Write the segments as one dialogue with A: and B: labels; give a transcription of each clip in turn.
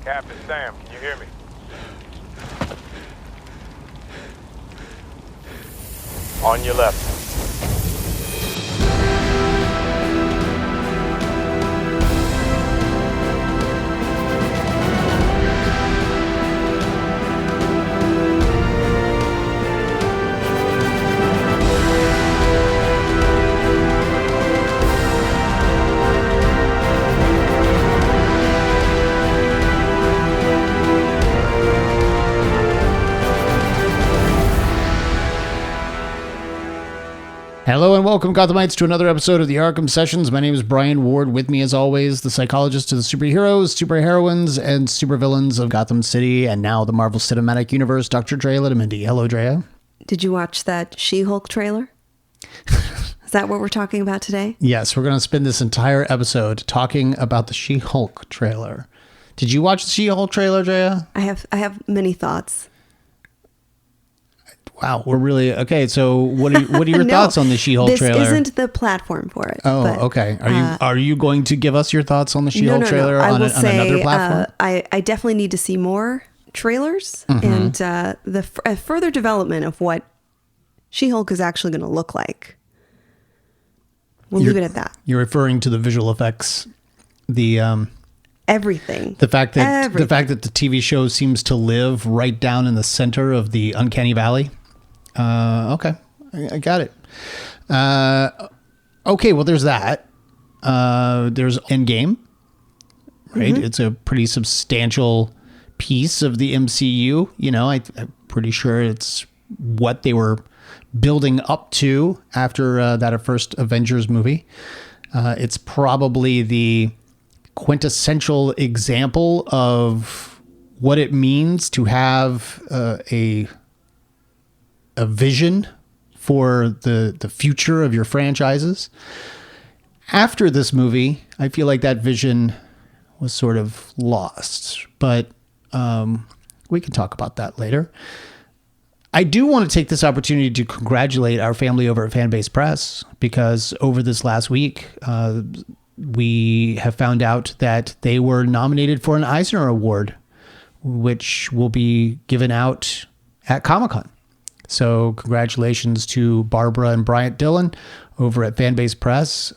A: Captain Sam, can you hear me? On your left.
B: Hello and welcome, Gothamites, to another episode of the Arkham Sessions. My name is Brian Ward. With me, as always, the psychologist to the superheroes, superheroines, and supervillains of Gotham City, and now the Marvel Cinematic Universe, Dr. Drea Litamendi. Hello, Drea.
C: Did you watch that She-Hulk trailer? Is that what we're talking about today?
B: Yes, we're going to spend this entire episode talking about the She-Hulk trailer. Did you watch the She-Hulk trailer, Drea?
C: I have many thoughts.
B: Wow, we're really okay. So, what are your thoughts on the She-Hulk trailer?
C: This isn't the platform for it.
B: Oh,
C: but,
B: okay. Are you going to give us your thoughts on the She-Hulk trailer on another platform?
C: I definitely need to see more trailers and the further development of what She-Hulk is actually going to look like. We'll leave it at that.
B: You're referring to the visual effects,
C: Everything.
B: The fact that the TV show seems to live right down in the center of the uncanny valley. Okay, I got it. Okay, well, there's that. There's Endgame, right? It's a pretty substantial piece of the MCU. You know, I'm pretty sure it's what they were building up to after that first Avengers movie. It's probably the quintessential example of what it means to have a vision for the future of your franchises. After this movie, I feel like that vision was sort of lost, but we can talk about that later. I do want to take this opportunity to congratulate our family over at Fanbase Press, because over this last week, we have found out that they were nominated for an Eisner Award, which will be given out at Comic-Con. So congratulations to Barbara and Bryant Dillon over at Fanbase Press.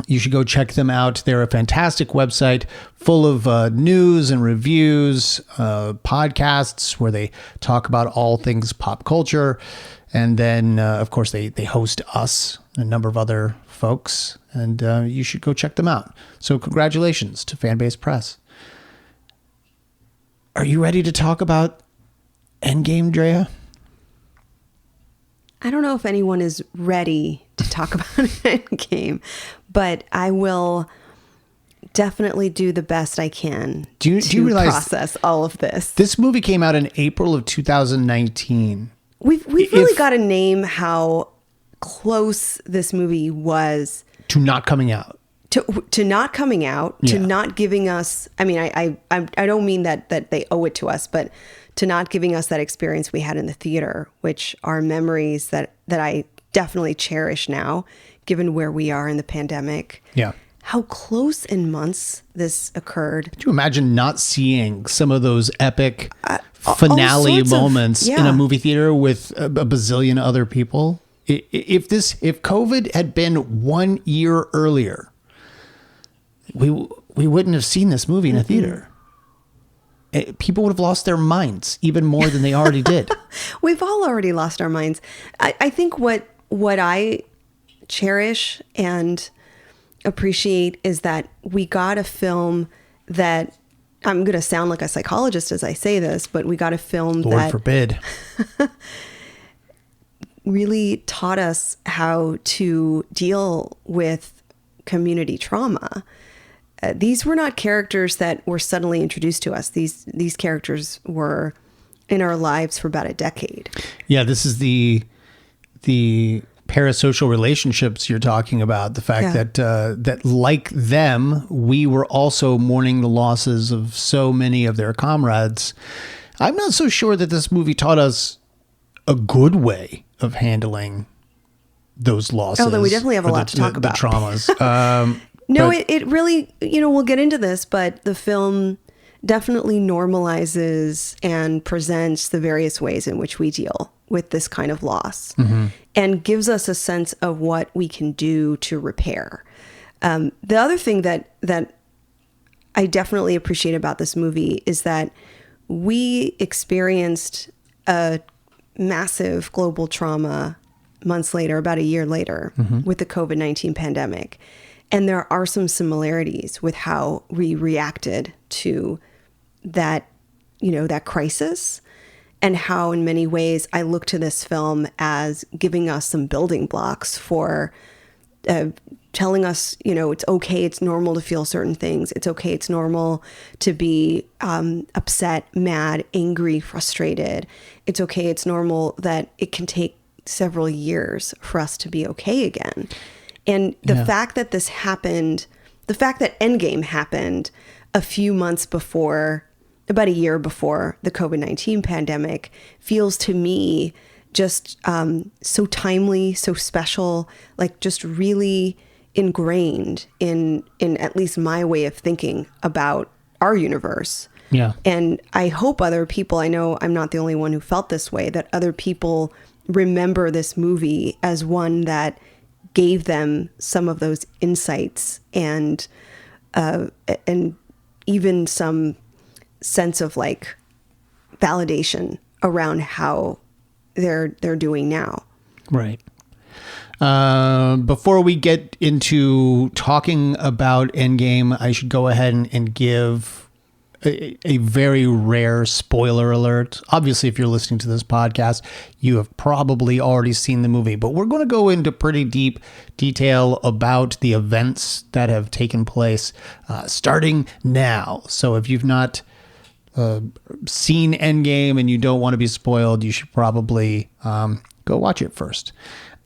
B: You should go check them out. They're a fantastic website full of news and reviews, podcasts where they talk about all things pop culture. And then, of course, they host us and a number of other folks. And you should go check them out. So congratulations to Fanbase Press. Are you ready to talk about Endgame, Drea?
C: I don't know if anyone is ready to talk about Endgame, but I will definitely do the best I can
B: do you realize
C: process all of this.
B: This movie came out in April of 2019.
C: We've really got to name how close this movie was
B: to not coming out.
C: To not coming out, to not giving us. I mean, I don't mean that they owe it to us, but to not giving us that experience we had in the theater, which are memories that I definitely cherish now, given where we are in the pandemic.
B: Yeah.
C: How close in months this occurred.
B: Could you imagine not seeing some of those epic finale moments in a movie theater with a bazillion other people? If COVID had been 1 year earlier, we wouldn't have seen this movie in a theater. People would have lost their minds even more than they already did.
C: We've all already lost our minds. I think what I cherish and appreciate is that we got a film that, I'm going to sound like a psychologist as I say this, but we got a film
B: Lord forbid.
C: really taught us how to deal with community trauma. These were not characters that were suddenly introduced to us. These characters were in our lives for about a decade.
B: Yeah, this is the parasocial relationships you're talking about. The fact that like them, we were also mourning the losses of so many of their comrades. I'm not so sure that this movie taught us a good way of handling those losses.
C: Oh, then we definitely have a lot to talk about.
B: The traumas.
C: No, it really, we'll get into this, but the film, definitely normalizes and presents the various ways in which we deal with this kind of loss, and gives us a sense of what we can do to repair. The other thing that I definitely appreciate about this movie is that we experienced a massive global trauma months later, about a year later, with the COVID-19 pandemic. And there are some similarities with how we reacted to that, that crisis, and how in many ways I look to this film as giving us some building blocks for telling us, it's okay, it's normal to feel certain things. It's okay, it's normal to be upset, mad, angry, frustrated. It's okay, it's normal that it can take several years for us to be okay again. And the fact that this happened, the fact that Endgame happened a few months before, about a year before the COVID-19 pandemic, feels to me just so timely, so special, like just really ingrained in at least my way of thinking about our universe.
B: Yeah.
C: And I hope other people, I know I'm not the only one who felt this way, that other people remember this movie as one that gave them some of those insights and even some sense of like validation around how they're doing now.
B: Right. Before we get into talking about Endgame, I should go ahead and give a very rare spoiler alert. Obviously, if you're listening to this podcast, you have probably already seen the movie, but we're going to go into pretty deep detail about the events that have taken place starting now. So if you've not seen Endgame and you don't want to be spoiled, you should probably go watch it first.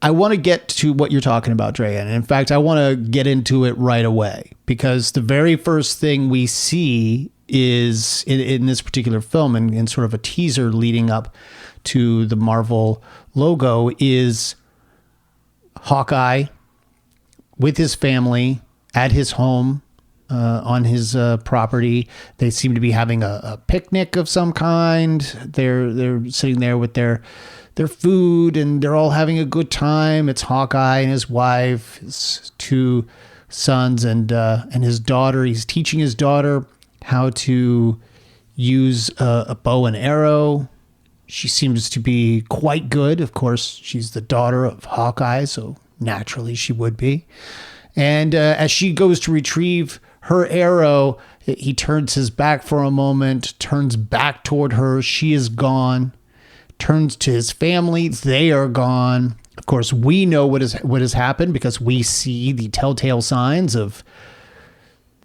B: I want to get to what you're talking about, Drea. And in fact, I want to get into it right away, because the very first thing we see is in this particular film, and in sort of a teaser leading up to the Marvel logo, is Hawkeye with his family at his home on his property. They seem to be having a picnic of some kind. They're sitting there with their food, and they're all having a good time. It's Hawkeye and his wife, his two sons, and his daughter. He's teaching his daughter how to use a bow and arrow. She seems to be quite good. Of course, she's the daughter of Hawkeye, so naturally she would be. And as she goes to retrieve her arrow, he turns his back for a moment, turns back toward her. She is gone. Turns to his family. They are gone. Of course, we know what has happened, because we see the telltale signs of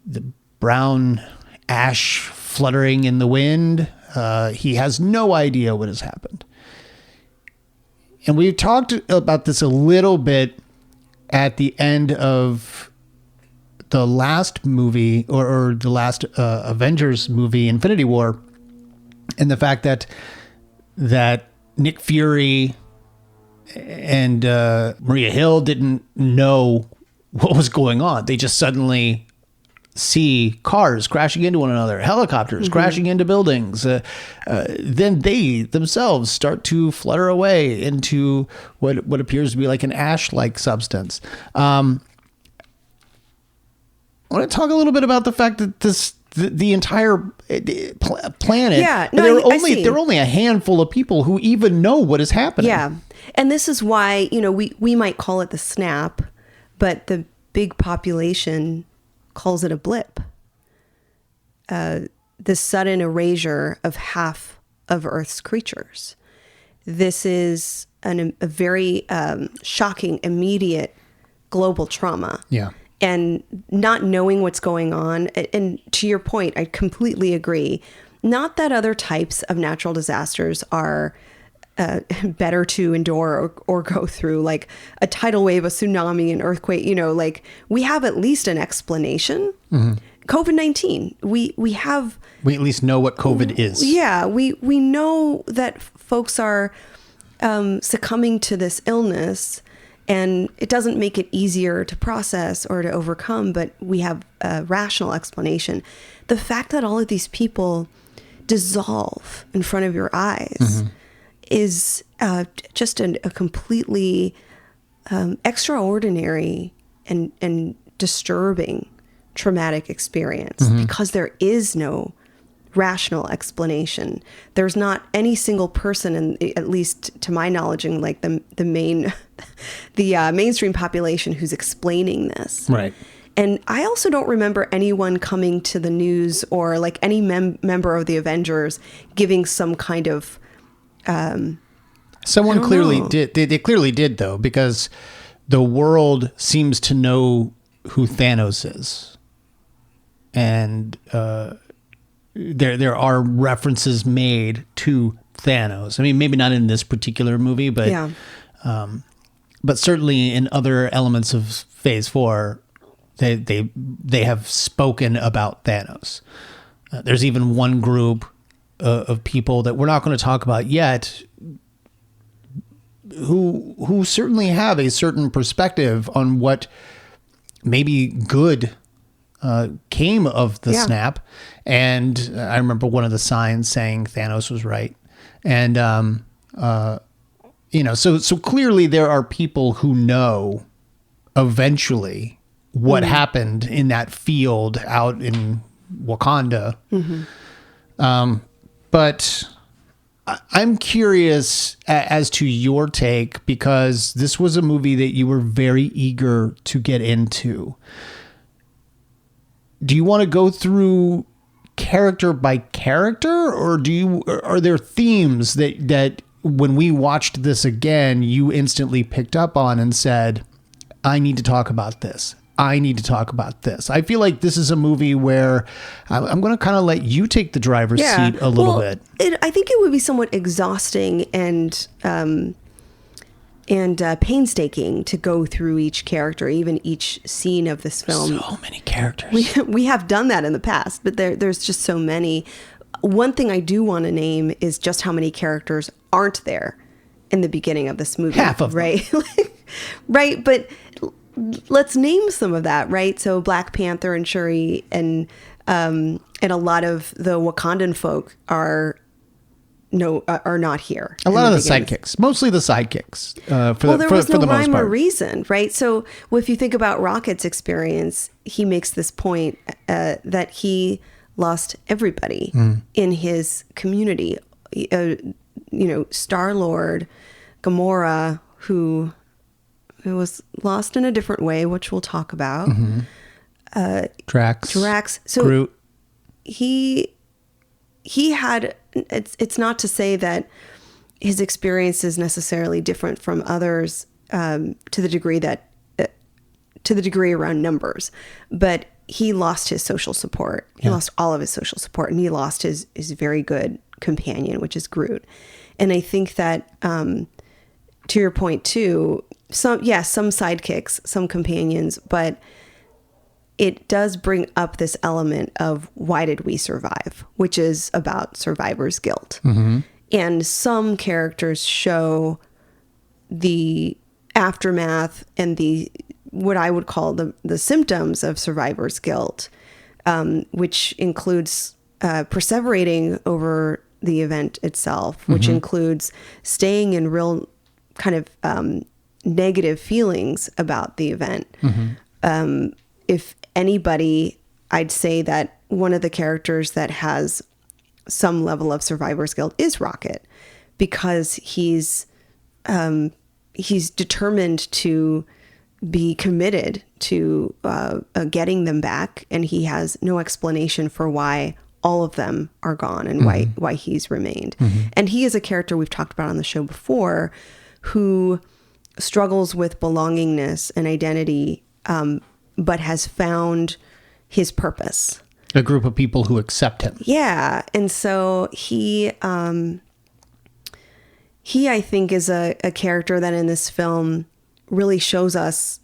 B: the brown ash fluttering in the wind. He has no idea what has happened. And we've talked about this a little bit at the end of the last movie, or the last Avengers movie, Infinity War, and the fact that Nick Fury and Maria Hill didn't know what was going on. They just suddenly see cars crashing into one another, helicopters crashing into buildings. Then they themselves start to flutter away into what appears to be like an ash-like substance. I want to talk a little bit about the fact that the entire planet.
C: Yeah, no,
B: there are only a handful of people who even know what is happening.
C: Yeah, and this is why we might call it the snap, but the big population calls it a blip. The sudden erasure of half of Earth's creatures. This is a very shocking, immediate global trauma.
B: Yeah.
C: And not knowing what's going on. And to your point, I completely agree. Not that other types of natural disasters are better to endure or go through, like a tidal wave, a tsunami, an earthquake, like we have at least an explanation. COVID-19, we at
B: least know what COVID is.
C: Yeah, we know that folks are succumbing to this illness, And it doesn't make it easier to process or to overcome, but we have a rational explanation. The fact that all of these people dissolve in front of your eyes is just a completely extraordinary and disturbing traumatic experience because there is no rational explanation. There's not any single person, at least to my knowledge, in like the mainstream population who's explaining this.
B: Right.
C: And I also don't remember anyone coming to the news or like any member of the Avengers giving some kind of.
B: Someone clearly did. They clearly did, though, because the world seems to know who Thanos is, and there are references made to Thanos. I mean, maybe not in this particular movie, but but certainly in other elements of Phase 4, they have spoken about Thanos. There's even one group of people that we're not going to talk about yet, who certainly have a certain perspective on what maybe good came of the snap. And I remember one of the signs saying Thanos was right. And, so clearly there are people who know eventually what happened in that field out in Wakanda. But I'm curious as to your take, because this was a movie that you were very eager to get into. Do you want to go through character by character, or are there themes that when we watched this again, you instantly picked up on and said, I need to talk about this. I need to talk about this. I feel like this is a movie where I'm going to kind of let you take the driver's seat a little bit.
C: I think it would be somewhat exhausting and painstaking to go through each character, even each scene of this film.
B: So many characters.
C: We have done that in the past, but there's just so many. One thing I do want to name is just how many characters aren't there in the beginning of this movie.
B: Half of them.
C: Right? Right, but let's name some of that, right? So Black Panther and Shuri and a lot of the Wakandan folk are not here.
B: A lot of the sidekicks, mostly the sidekicks.
C: There was no
B: the most
C: rhyme or
B: part.
C: reason, right? So if you think about Rocket's experience, he makes this point that he lost everybody in his community. Star-Lord, Gamora, who was lost in a different way, which we'll talk about.
B: Drax.
C: So
B: Groot.
C: He had. It's not to say that his experience is necessarily different from others to the degree around numbers, but he lost his social support. He lost all of his social support, and he lost his very good companion, which is Groot. And I think that, to your point too, some sidekicks, some companions, but it does bring up this element of why did we survive, which is about survivor's guilt. And some characters show the aftermath and what I would call the symptoms of survivor's guilt, which includes perseverating over the event itself, which includes staying in real kind of negative feelings about the event. If anybody, I'd say that one of the characters that has some level of survivor's guilt is Rocket, because he's determined to be committed to getting them back, and he has no explanation for why all of them are gone and why he's remained. And he is a character we've talked about on the show before, who struggles with belongingness and identity, but has found his purpose.
B: A group of people who accept him. Yeah.
C: And so he I think is a character that in this film really shows us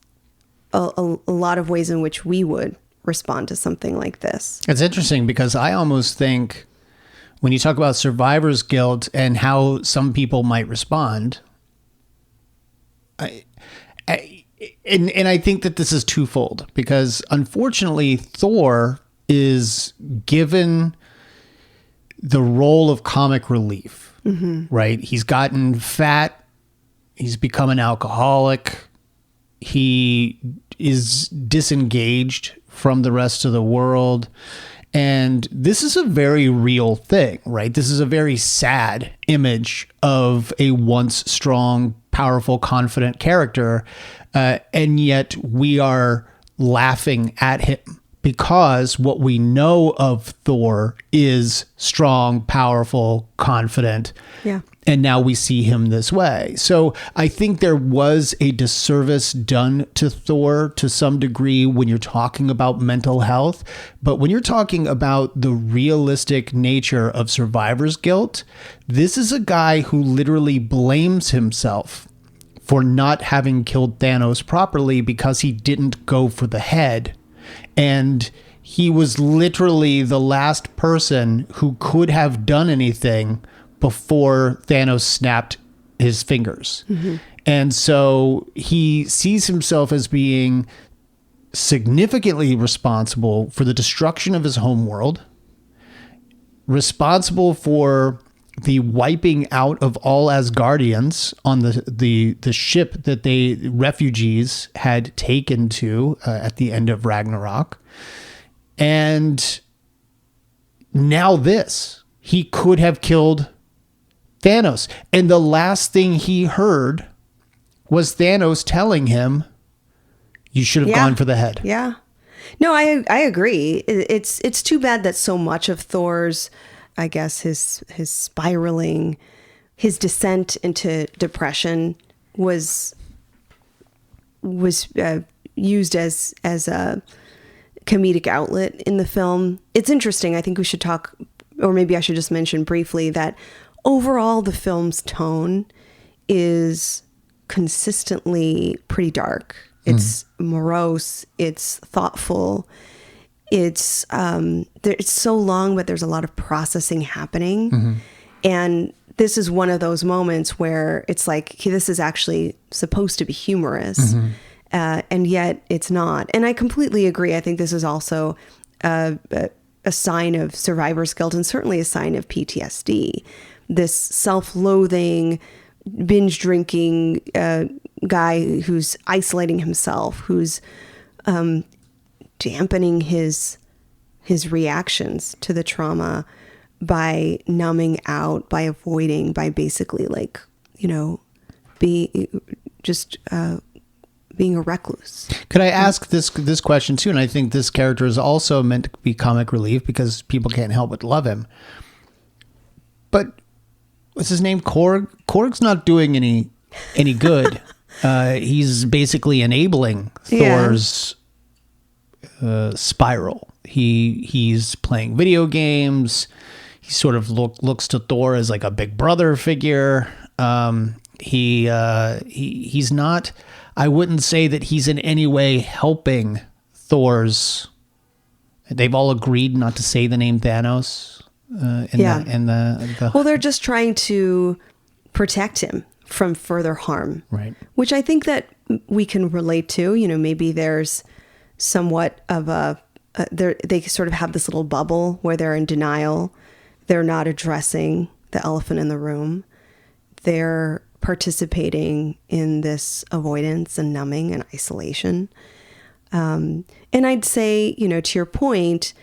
C: a lot of ways in which we would respond to something like this.
B: It's interesting because I almost think when you talk about survivor's guilt and how some people might respond, And I think that this is twofold, because unfortunately Thor is given the role of comic relief, right? He's gotten fat. He's become an alcoholic. He is disengaged from the rest of the world. And this is a very real thing, right? This is a very sad image of a once strong, powerful, confident character. And yet we are laughing at him because what we know of Thor is strong, powerful, confident.
C: Yeah.
B: And now we see him this way. So I think there was a disservice done to Thor to some degree when you're talking about mental health. But when you're talking about the realistic nature of survivor's guilt, this is a guy who literally blames himself for not having killed Thanos properly because he didn't go for the head. And he was literally the last person who could have done anything before Thanos snapped his fingers. And so he sees himself as being significantly responsible for the destruction of his homeworld, responsible for the wiping out of all Asgardians on the ship that the refugees had taken to at the end of Ragnarok. And now this, he could have killed Thanos. And the last thing he heard was Thanos telling him, you should have gone for the head.
C: Yeah. No, I agree. It's too bad that so much of Thor's, I guess, his spiraling, his descent into depression was used as a comedic outlet in the film. It's interesting. I think we should talk, or maybe I should just mention briefly that overall the film's tone is consistently pretty dark. It's morose. It's thoughtful. It's so long, but there's a lot of processing happening. And this is one of those moments where it's like, this is actually supposed to be humorous, and yet it's not. And I completely agree. I think this is also a sign of survivor's guilt and certainly a sign of PTSD. This self-loathing, binge drinking guy who's isolating himself, who's dampening his reactions to the trauma by numbing out, by avoiding, by basically being a recluse.
B: Could I ask this question too? And I think this character is also meant to be comic relief because people can't help but love him. But what's his name? Korg? Korg's not doing any good. He's basically enabling Thor's spiral. He's playing video games. He sort of looks to Thor as like a big brother figure. He's not. I wouldn't say that he's in any way helping Thor's. They've all agreed not to say the name Thanos.
C: Well, they're just trying to protect him from further harm,
B: right?
C: Which I think that we can relate to. Maybe there's somewhat of they sort of have this little bubble where they're in denial. They're not addressing the elephant in the room. They're participating in this avoidance and numbing and isolation. And I'd say, to your point,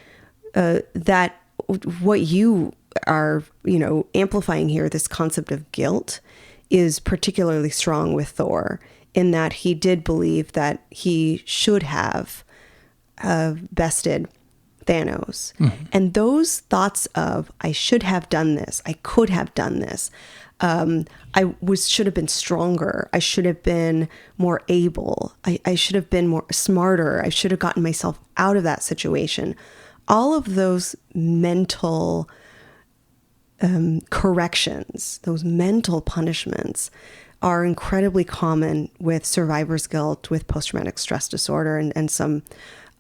C: that what you are, amplifying here, this concept of guilt, is particularly strong with Thor, in that he did believe that he should have bested Thanos. And those thoughts of, I should have done this, I could have done this, should have been stronger, I should have been more able, I should have been more smarter, I should have gotten myself out of that situation. All of those mental corrections, those mental punishments, are incredibly common with survivor's guilt, with post-traumatic stress disorder, and some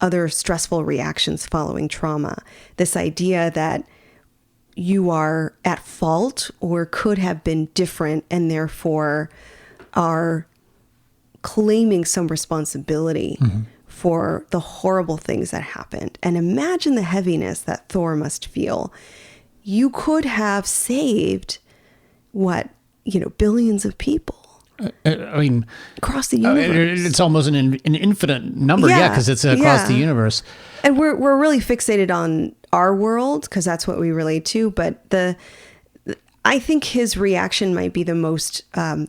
C: other stressful reactions following trauma. This idea that you are at fault or could have been different and therefore are claiming some responsibility for the horrible things that happened. And imagine the heaviness that Thor must feel. You could have saved billions of people.
B: I mean,
C: across the universe.
B: It's almost an infinite number, because it's across the universe.
C: And we're really fixated on our world because that's what we relate to. But I think his reaction might be the most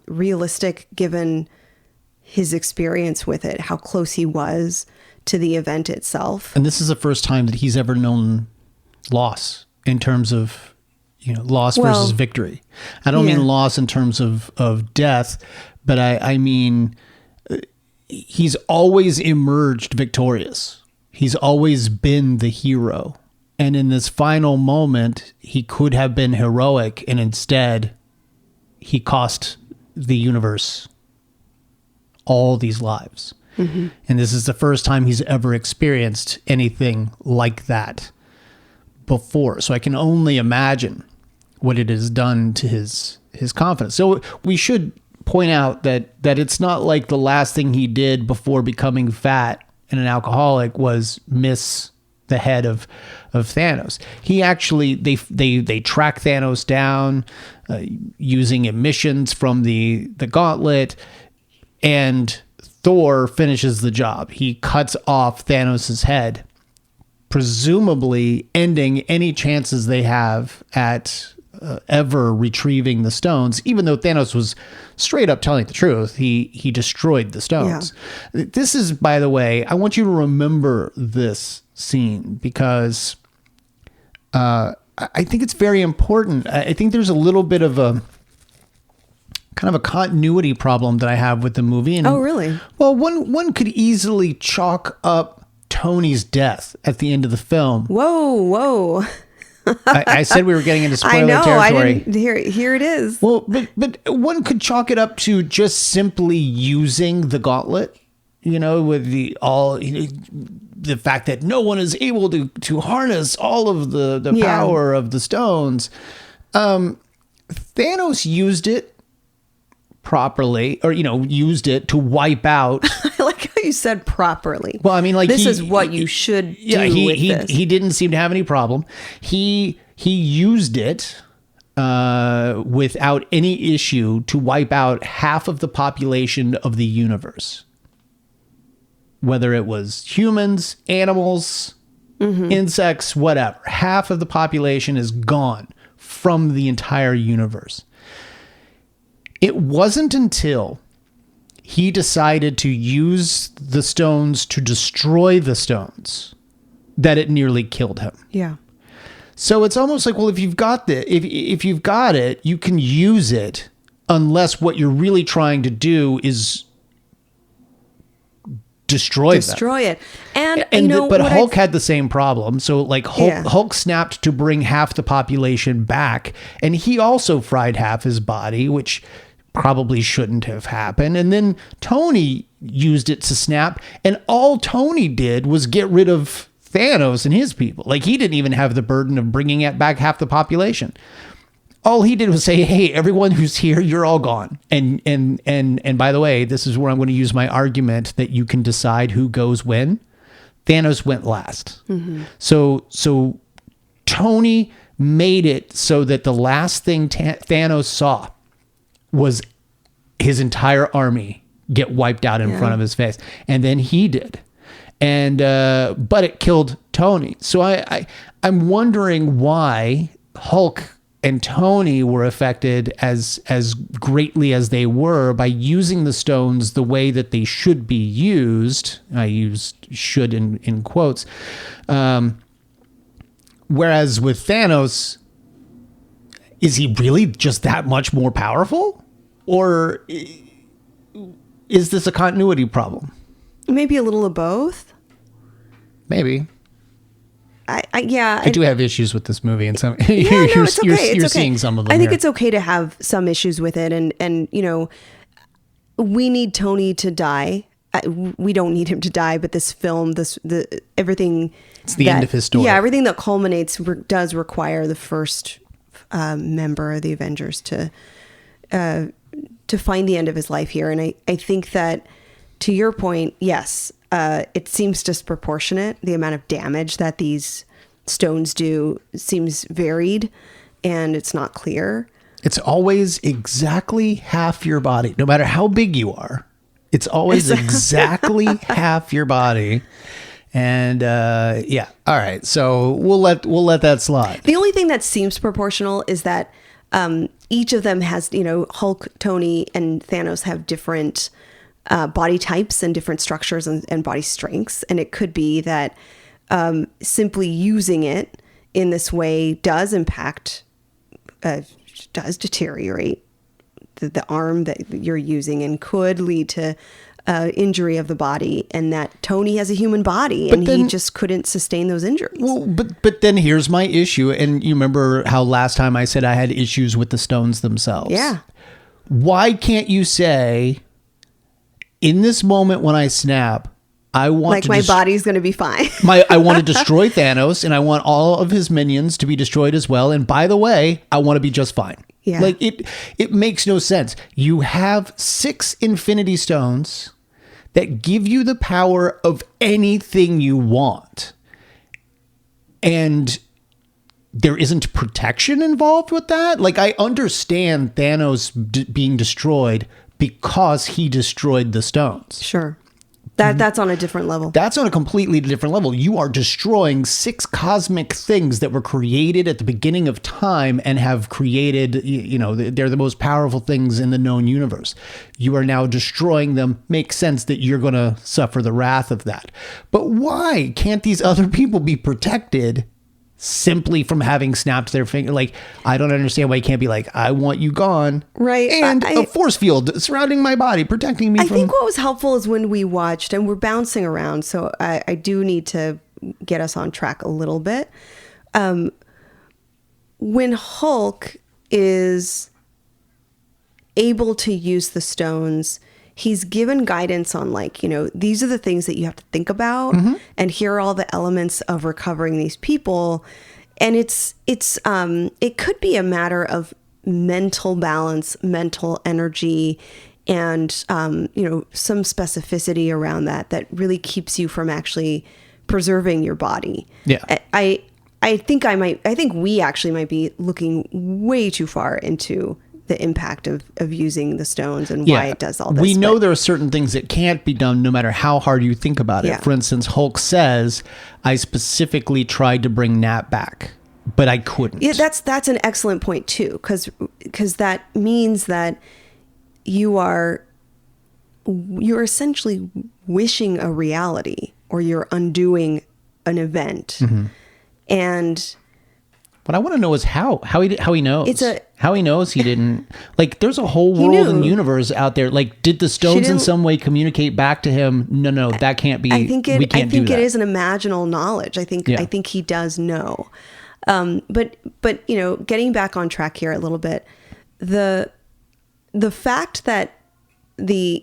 C: realistic given his experience with it, how close he was to the event itself.
B: And this is the first time that he's ever known loss in terms of, loss versus victory. I don't mean loss in terms of death, but I mean, he's always emerged victorious. He's always been the hero. And in this final moment, he could have been heroic, and instead he cost the universe all these lives. Mm-hmm. And this is the first time he's ever experienced anything like that before. So I can only imagine what it has done to his confidence. So we should point out that it's not like the last thing he did before becoming fat and an alcoholic was miss the head of Thanos. He actually, they track Thanos down using emissions from the gauntlet, and Thor finishes the job. He cuts off Thanos' head, presumably ending any chances they have at ever retrieving the stones, even though Thanos was straight up telling the truth. He destroyed the stones. Yeah. This is, by the way, I want you to remember this scene because I think it's very important. I think there's a little bit of a kind of a continuity problem that I have with the movie. And,
C: oh, really?
B: Well, one could easily chalk up Tony's death at the end of the film.
C: Whoa.
B: I said we were getting into spoiler territory.
C: I didn't here it is.
B: Well, but one could chalk it up to just simply using the gauntlet, with the fact that no one is able to harness all of the power of the stones. Thanos used it properly, or used it to wipe out.
C: I like how you said properly.
B: Well, I mean, like,
C: this is what you should do with this.
B: He didn't seem to have any problem. He used it without any issue to wipe out half of the population of the universe, whether it was humans, animals, insects, whatever. Half of the population is gone from the entire universe. It wasn't until he decided to use the stones to destroy the stones that it nearly killed him.
C: Yeah.
B: So it's almost like, well, if you've got if you've got it, you can use it, unless what you're really trying to do is destroy
C: it. And
B: but Hulk had the same problem. So like Hulk snapped to bring half the population back, and he also fried half his body, which probably shouldn't have happened. And then Tony used it to snap, and all Tony did was get rid of Thanos and his people. Like, he didn't even have the burden of bringing it back half the population. All he did was say, "Hey, everyone who's here, you're all gone." And by the way, this is where I'm going to use my argument that you can decide who goes when. Thanos went last. Mm-hmm. So Tony made it so that the last thing Thanos saw was his entire army get wiped out in front of his face. And then he did. And but it killed Tony. So I'm wondering why Hulk and Tony were affected as greatly as they were by using the stones the way that they should be used. I used "should" in quotes. Whereas with Thanos, is he really just that much more powerful? Or is this a continuity problem?
C: Maybe a little of both.
B: Maybe.
C: I
B: do have issues with this movie, and some
C: it's okay.
B: You're seeing some of them.
C: I think it's okay to have some issues with it, and we need Tony to die. We don't need him to die, but this film, everything.
B: It's the end of his story.
C: Yeah, everything that culminates does require the first member of the Avengers to find the end of his life here, and I think that to your point, yes, it seems disproportionate. The amount of damage that these stones do seems varied, and it's not clear.
B: It's always exactly half your body, no matter how big you are. It's always exactly half your body. And yeah, all right. So we'll let that slide.
C: The only thing that seems proportional is that each of them has, Hulk, Tony, and Thanos have different body types and different structures and body strengths. And it could be that simply using it in this way does impact, does deteriorate the arm that you're using and could lead to injury of the body, and that Tony has a human body and he just couldn't sustain those injuries.
B: Well, but then here's my issue. And you remember how last time I said I had issues with the stones themselves.
C: Yeah.
B: Why can't you say, in this moment when I snap, I want
C: my body's going to be fine.
B: I want to destroy Thanos, and I want all of his minions to be destroyed as well. And by the way, I want to be just fine.
C: Yeah.
B: Like it makes no sense. You have 6 Infinity Stones that give you the power of anything you want. And there isn't protection involved with that. Like, I understand Thanos being destroyed because he destroyed the stones.
C: Sure. That's on a different level.
B: That's on a completely different level. You are destroying 6 cosmic things that were created at the beginning of time and have created, they're the most powerful things in the known universe. You are now destroying them. Makes sense that you're going to suffer the wrath of that. But why can't these other people be protected simply from having snapped their finger? Like, I don't understand why you can't be like, I want you gone.
C: Right.
B: And a force field surrounding my body, protecting me
C: I
B: from...
C: think what was helpful is when we watched, and we're bouncing around, so I do need to get us on track a little bit. When Hulk is able to use the stones, he's given guidance on, these are the things that you have to think about, and here are all the elements of recovering these people. And it could be a matter of mental balance, mental energy, and some specificity around that really keeps you from actually preserving your body.
B: Yeah.
C: I think we actually might be looking way too far into the impact of using the stones and why it does all this.
B: We know there are certain things that can't be done no matter how hard you think about it.
C: Yeah.
B: For instance, Hulk says, I specifically tried to bring Nat back, but I couldn't.
C: Yeah, that's an excellent point too, because that means that you're essentially wishing a reality, or you're undoing an event. And
B: what I want to know is how he knows. How he knows he didn't. Like, there's a whole world and universe out there. Like, did the stones in some way communicate back to him? No, that can't be.
C: I think
B: we can't do that.
C: It is an imaginal knowledge. I think he does know. But getting back on track here a little bit, the fact that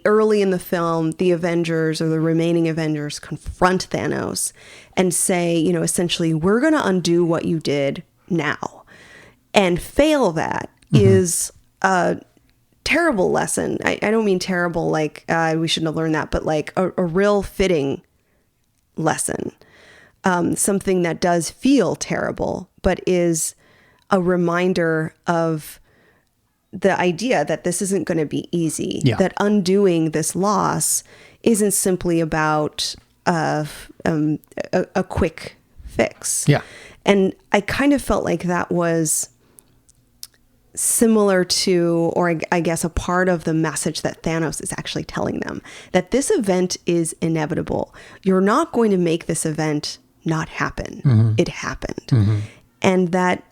C: early in the film, the Avengers, or the remaining Avengers, confront Thanos and say, essentially, we're going to undo what you did now, and fail that is a terrible lesson. I don't mean terrible like we shouldn't have learned that, but like a real fitting lesson. Something that does feel terrible, but is a reminder of the idea that this isn't going to be easy.
B: Yeah.
C: That undoing this loss isn't simply about a quick fix.
B: Yeah.
C: And I kind of felt like that was similar to, or I guess a part of the message that Thanos is actually telling them, that this event is inevitable. You're not going to make this event not happen. It happened. And that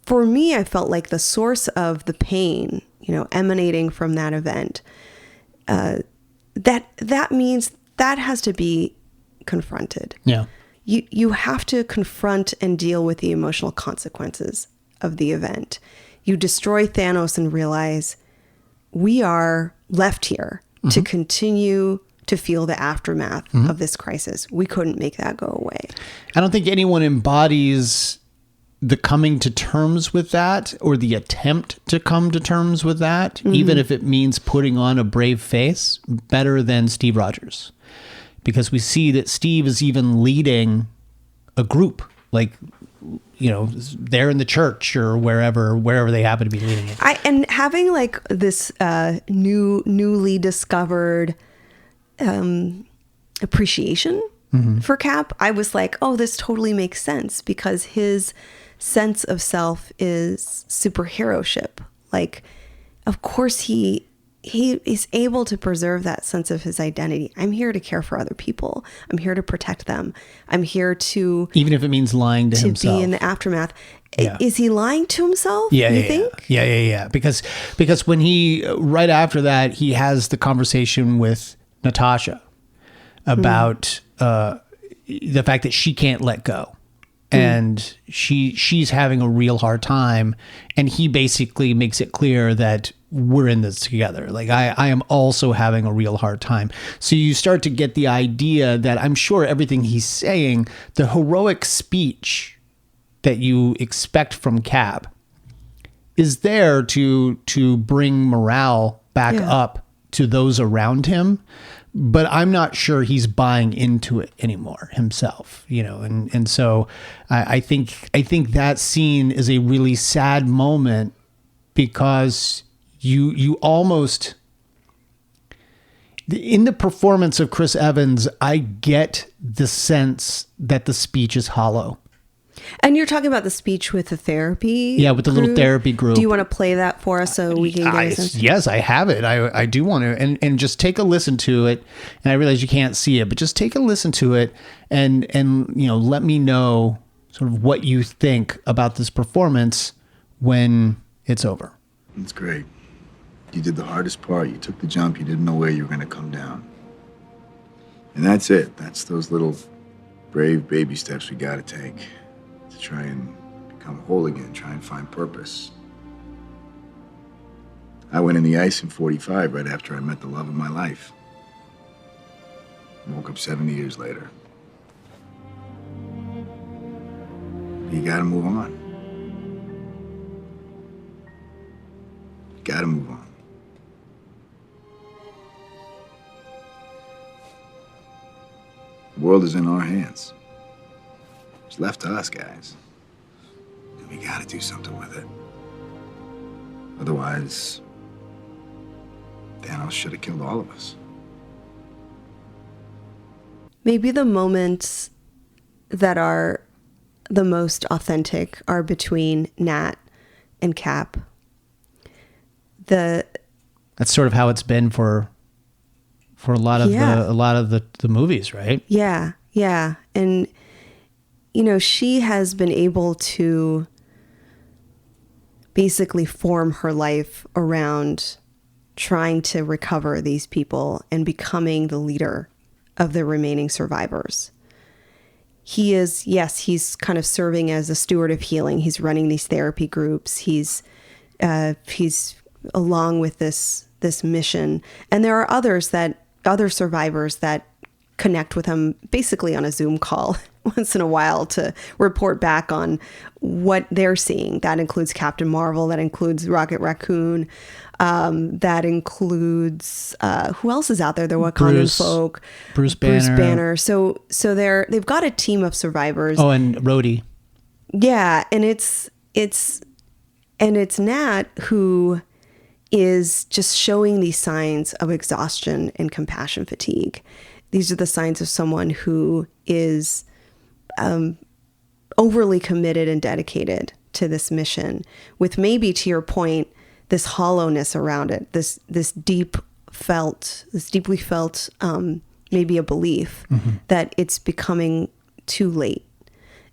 C: for me, I felt like the source of the pain, emanating from that event, that means that has to be confronted.
B: Yeah.
C: You have to confront and deal with the emotional consequences of the event. You destroy Thanos and realize we are left here to continue to feel the aftermath of this crisis. We couldn't make that go away.
B: I don't think anyone embodies the coming to terms with that, or the attempt to come to terms with that, even if it means putting on a brave face, better than Steve Rogers. Because we see that Steve is even leading a group, like, you know, they're in the church or wherever they happen to be leading it.
C: And having like this newly discovered appreciation for Cap, I was like, oh, this totally makes sense, because his sense of self is superheroship. Like, of course he is able to preserve that sense of his identity. I'm here to care for other people. I'm here to protect them. I'm here to,
B: even if it means lying to himself,
C: be in the aftermath.
B: Yeah.
C: Is he lying to himself?
B: Yeah,
C: you think?
B: Yeah. Because when he, right after that, he has the conversation with Natasha about the fact that she can't let go. And she's having a real hard time. And he basically makes it clear that we're in this together. Like, I am also having a real hard time. So you start to get the idea that I'm sure everything he's saying, the heroic speech that you expect from Cap, is there to bring morale back up to those around him. But I'm not sure he's buying into it anymore himself, you know, and so I think that scene is a really sad moment, because you almost, in the performance of Chris Evans, I get the sense that the speech is hollow. And
C: you're talking about the speech with the therapy?
B: Yeah, with the little therapy group.
C: Do you want to play that for us so we can get a sense?
B: Yes, I have it. I do want to. And just take a listen to it. And I realize you can't see it, but just take a listen to it and you know, let me know sort of what you think about this performance when it's over.
D: That's great. You did the hardest part. You took the jump. You didn't know where you were going to come down. And that's it. That's those little brave baby steps we got to take to try and become whole again, try and find purpose. I went in the ice in 45 right after I met the love of my life. Woke up 70 years later. You gotta move on. You gotta move on. The world is in our hands. It's left to us, guys. And we gotta do something with it. Otherwise, Thanos should have killed all of us.
C: Maybe the moments that are the most authentic are between Nat and Cap.
B: That's sort of how it's been for a lot of the movies, right?
C: Yeah. And you know, she has been able to basically form her life around trying to recover these people and becoming the leader of the remaining survivors. He's kind of serving as a steward of healing. He's running these therapy groups. He's along with this mission. And there are other survivors that connect with him basically on a Zoom call once in a while to report back on what they're seeing. That includes Captain Marvel. That includes Rocket Raccoon. That includes who else is out there? The Wakandan folk,
B: Bruce Banner.
C: So they've got a team of survivors.
B: Oh, and Rhodey.
C: Yeah, and it's Nat who is just showing these signs of exhaustion and compassion fatigue. These are the signs of someone who is overly committed and dedicated to this mission, with maybe, to your point, this hollowness around it, this deeply felt, maybe a belief that it's becoming too late.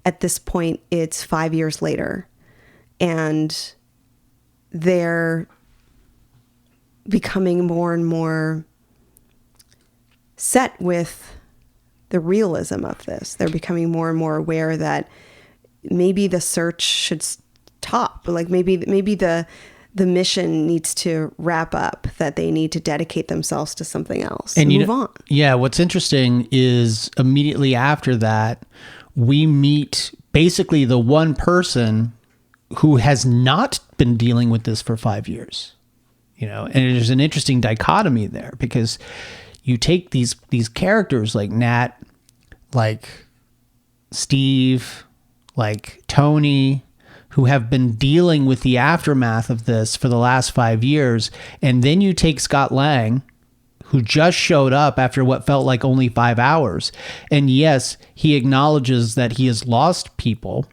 C: At this point, it's 5 years later, and they're becoming more and more set with the realism of this. They're becoming more and more aware that maybe the search should stop. Like maybe the mission needs to wrap up, that they need to dedicate themselves to something else and move on.
B: Yeah. What's interesting is immediately after that, we meet basically the one person who has not been dealing with this for 5 years. And there's an interesting dichotomy there, because you take these characters like Nat, like Steve, like Tony, who have been dealing with the aftermath of this for the last 5 years, and then you take Scott Lang, who just showed up after what felt like only 5 hours. And yes, he acknowledges that he has lost people,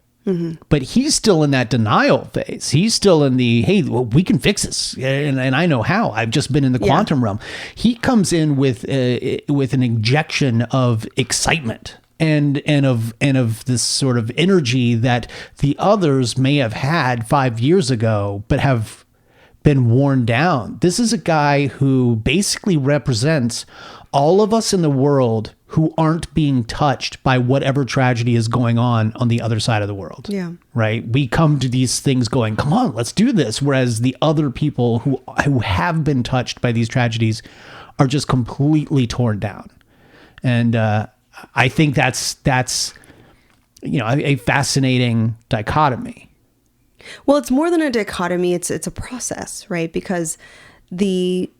B: but he's still in that denial phase. He's still in the, hey, well, we can fix this. And I know how. I've just been in the quantum realm. He comes in with an injection of excitement and of this sort of energy that the others may have had 5 years ago, but have been worn down. This is a guy who basically represents all of us in the world who aren't being touched by whatever tragedy is going on the other side of the world.
C: Yeah.
B: Right? We come to these things going, come on, let's do this. Whereas the other people who have been touched by these tragedies are just completely torn down. And I think that's a fascinating dichotomy.
C: Well, it's more than a dichotomy. It's a process, right? Because the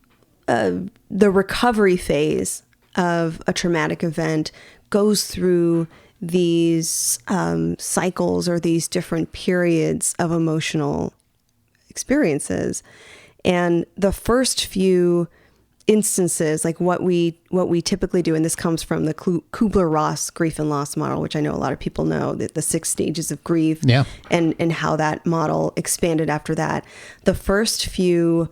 C: recovery phase of a traumatic event goes through these cycles or these different periods of emotional experiences. And the first few instances, like what we typically do, and this comes from the Kubler-Ross grief and loss model, which I know a lot of people know, the 6 stages of grief, and how that model expanded after that. The first few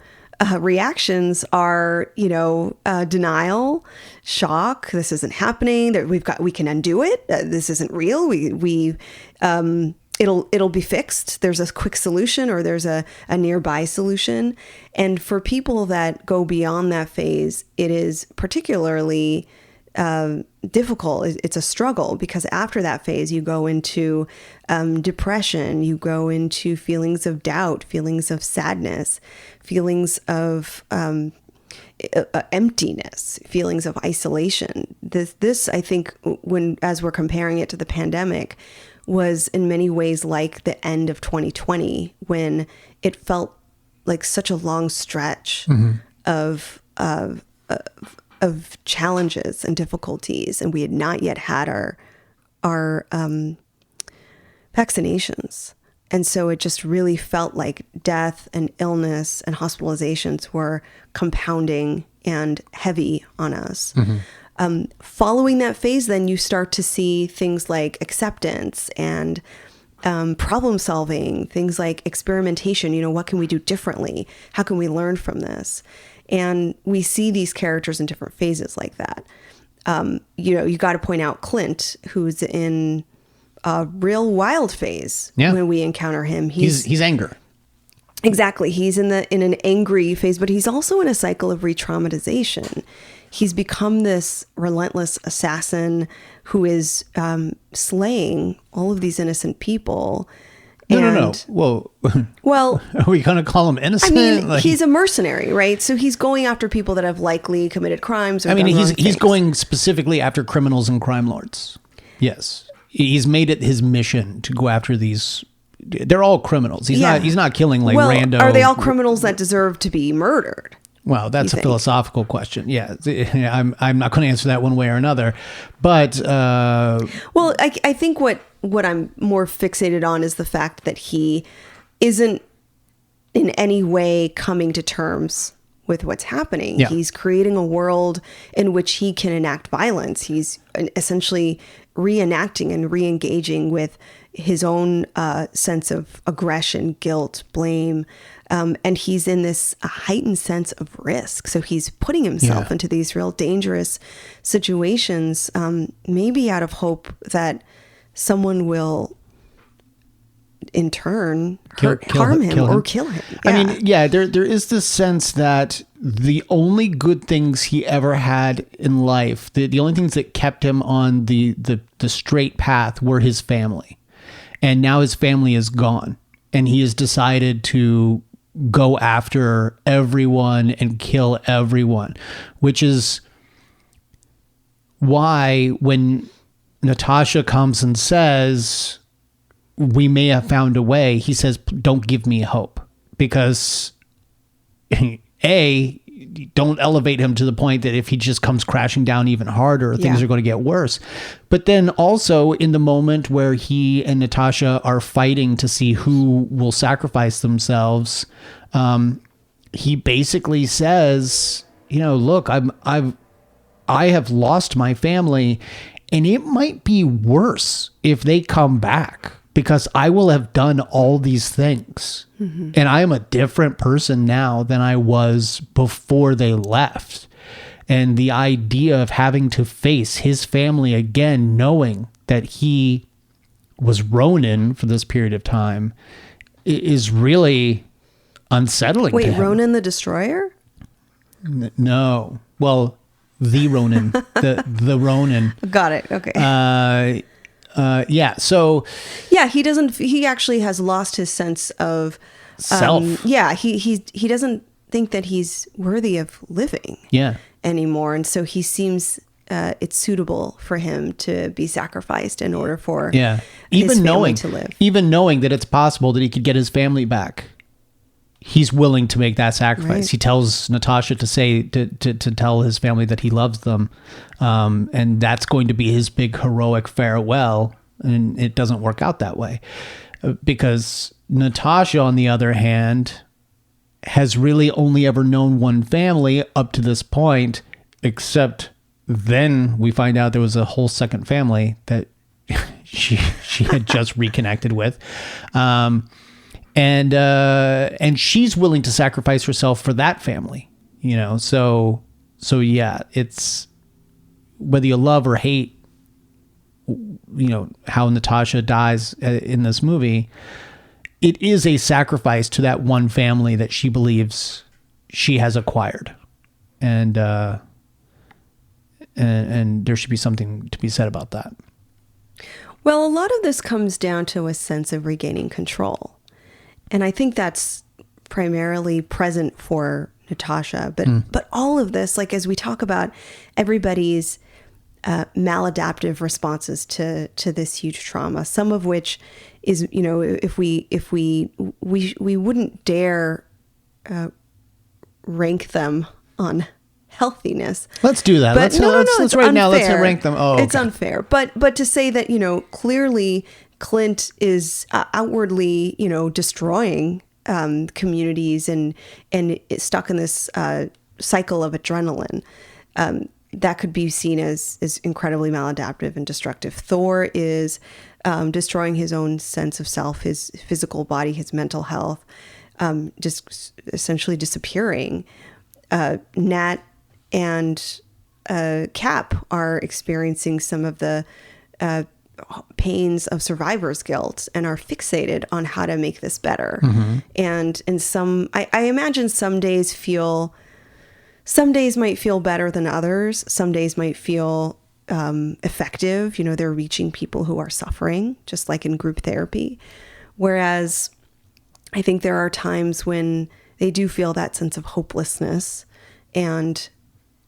C: reactions are, denial, shock. This isn't happening. That we can undo it. This isn't real. It'll be fixed. There's a quick solution, or there's a nearby solution. And for people that go beyond that phase, it is particularly difficult. It's a struggle, because after that phase, you go into depression, you go into feelings of doubt, feelings of sadness, feelings of emptiness, feelings of isolation. This, I think, as we're comparing it to the pandemic, was in many ways like the end of 2020, when it felt like such a long stretch of challenges and difficulties, and we had not yet had our vaccinations. And so it just really felt like death and illness and hospitalizations were compounding and heavy on us. Following that phase, then you start to see things like acceptance and problem solving, things like experimentation. What can we do differently? How can we learn from this? And we see these characters in different phases like that. You got to point out Clint, who's in a real wild phase when we encounter him.
B: He's anger.
C: Exactly. He's in an angry phase, but he's also in a cycle of re-traumatization. He's become this relentless assassin who is slaying all of these innocent people.
B: No. Whoa.
C: Well,
B: are we going to call him innocent?
C: I mean, he's a mercenary, right? So he's going after people that have likely committed crimes. Or
B: he's going specifically after criminals and crime lords. Yes. He's made it his mission to go after these. They're all criminals. He's not killing random.
C: Are they all criminals that deserve to be murdered?
B: Well, that's a philosophical question. Yeah, I'm not going to answer that one way or another. But
C: well, I think what I'm more fixated on is the fact that he isn't in any way coming to terms with what's happening. Yeah. He's creating a world in which he can enact violence. He's essentially reenacting and re-engaging with his own sense of aggression, guilt, blame. And he's in this heightened sense of risk. So he's putting himself into these real dangerous situations, maybe out of hope that someone will in turn harm him or kill him. Yeah.
B: I mean, there is this sense that the only good things he ever had in life, the only things that kept him on the straight path were his family. And now his family is gone, and he has decided to go after everyone and kill everyone, which is why when Natasha comes and says, we may have found a way. He says, don't give me hope, because A, don't elevate him to the point that if he just comes crashing down even harder, things are going to get worse. But then also in the moment where he and Natasha are fighting to see who will sacrifice themselves, he basically says, look, I have lost my family, and it might be worse if they come back, because I will have done all these things. Mm-hmm. And I am a different person now than I was before they left. And the idea of having to face his family again, knowing that he was Ronin for this period of time, is really unsettling.
C: Wait,
B: to him.
C: Ronin the Destroyer?
B: No. Well, the Ronin. the Ronin.
C: Got it. Okay.
B: Yeah. So
C: yeah, he actually has lost his sense of
B: self.
C: Yeah. He doesn't think that he's worthy of living anymore. And so he seems, it's suitable for him to be sacrificed in order for his family to live. Even
B: knowing that it's possible that he could get his family back, he's willing to make that sacrifice. Right. He tells Natasha to tell his family that he loves them. And that's going to be his big heroic farewell. And it doesn't work out that way, because Natasha, on the other hand, has really only ever known one family up to this point, except then we find out there was a whole second family that she had just reconnected with. And she's willing to sacrifice herself for that family, so yeah, it's whether you love or hate, how Natasha dies in this movie, it is a sacrifice to that one family that she believes she has acquired. And there should be something to be said about that.
C: Well, a lot of this comes down to a sense of regaining control. And I think that's primarily present for Natasha. But all of this, like as we talk about everybody's maladaptive responses to this huge trauma, some of which is, if we wouldn't dare rank them on healthiness.
B: Let's do that.
C: But
B: let's right now. Let's rank them. Oh, okay.
C: It's unfair. But to say that, clearly Clint is outwardly, destroying communities and is stuck in this cycle of adrenaline. That could be seen as incredibly maladaptive and destructive. Thor is destroying his own sense of self, his physical body, his mental health, just essentially disappearing. Nat and Cap are experiencing some of the pains of survivor's guilt and are fixated on how to make this better. Mm-hmm. And I imagine some days might feel better than others. Some days might feel effective. They're reaching people who are suffering, just like in group therapy. Whereas I think there are times when they do feel that sense of hopelessness and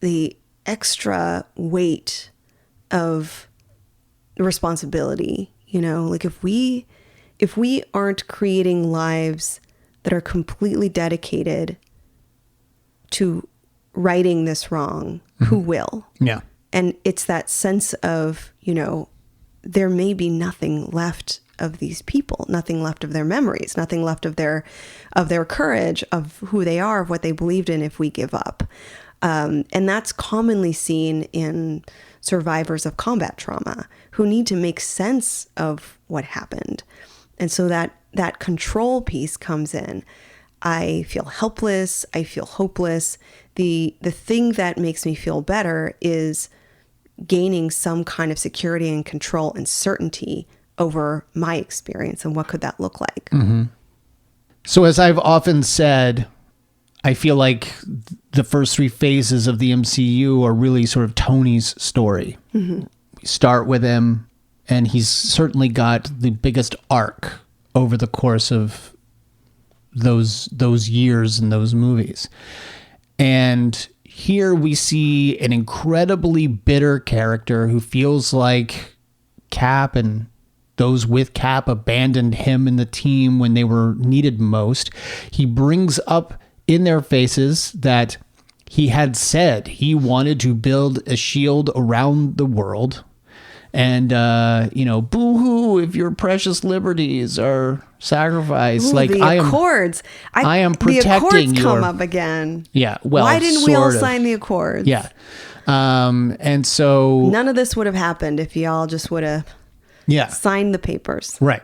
C: the extra weight of responsibility. Like if we aren't creating lives that are completely dedicated to righting this wrong, who will? Yeah. And it's that sense of, there may be nothing left of these people, nothing left of their memories, nothing left of their courage, of who they are, of what they believed in if we give up. And that's commonly seen in survivors of combat trauma who need to make sense of what happened. And so that control piece comes in. I feel helpless. I feel hopeless. The thing that makes me feel better is gaining some kind of security and control and certainty over my experience. And what could that look like?
B: Mm-hmm. So as I've often said, I feel like the first three phases of the MCU are really sort of Tony's story. Mm-hmm. We start with him, and he's certainly got the biggest arc over the course of those years in those movies. And here we see an incredibly bitter character who feels like Cap and those with Cap abandoned him and the team when they were needed most. He brings up in their faces that he had said he wanted to build a shield around the world. And, boo-hoo if your precious liberties are sacrificed.
C: Ooh, the Accords.
B: I am protecting
C: the Accords
B: your...
C: come up again.
B: Yeah, well,
C: why didn't we all
B: sort of.
C: sign the Accords?
B: Yeah. And so...
C: None of this would have happened if y'all just would have signed the papers.
B: Right.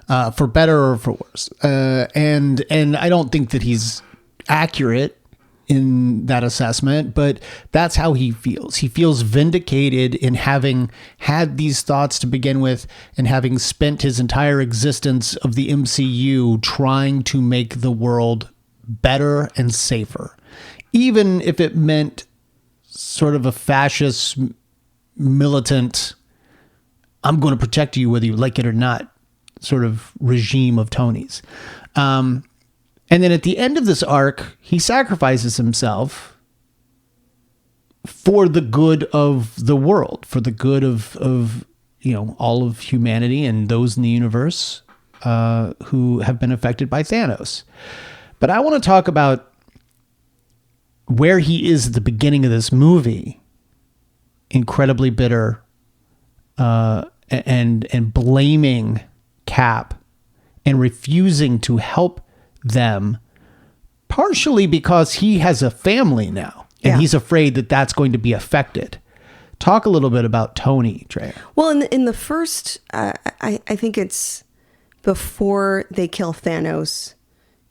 B: For better or for worse. And I don't think that he's accurate in that assessment, but that's how he feels. He feels vindicated in having had these thoughts to begin with and having spent his entire existence of the MCU trying to make the world better and safer, even if it meant sort of a fascist, militant, I'm going to protect you whether you like it or not sort of regime of Tony's. And then at the end of this arc, he sacrifices himself for the good of the world, for the good of all of humanity and those in the universe who have been affected by Thanos. But I want to talk about where he is at the beginning of this movie, incredibly bitter and blaming Cap and refusing to help them, partially because he has a family now and he's afraid that that's going to be affected. Talk a little bit about Tony, Drea.
C: Well, in the first, I think it's before they kill Thanos,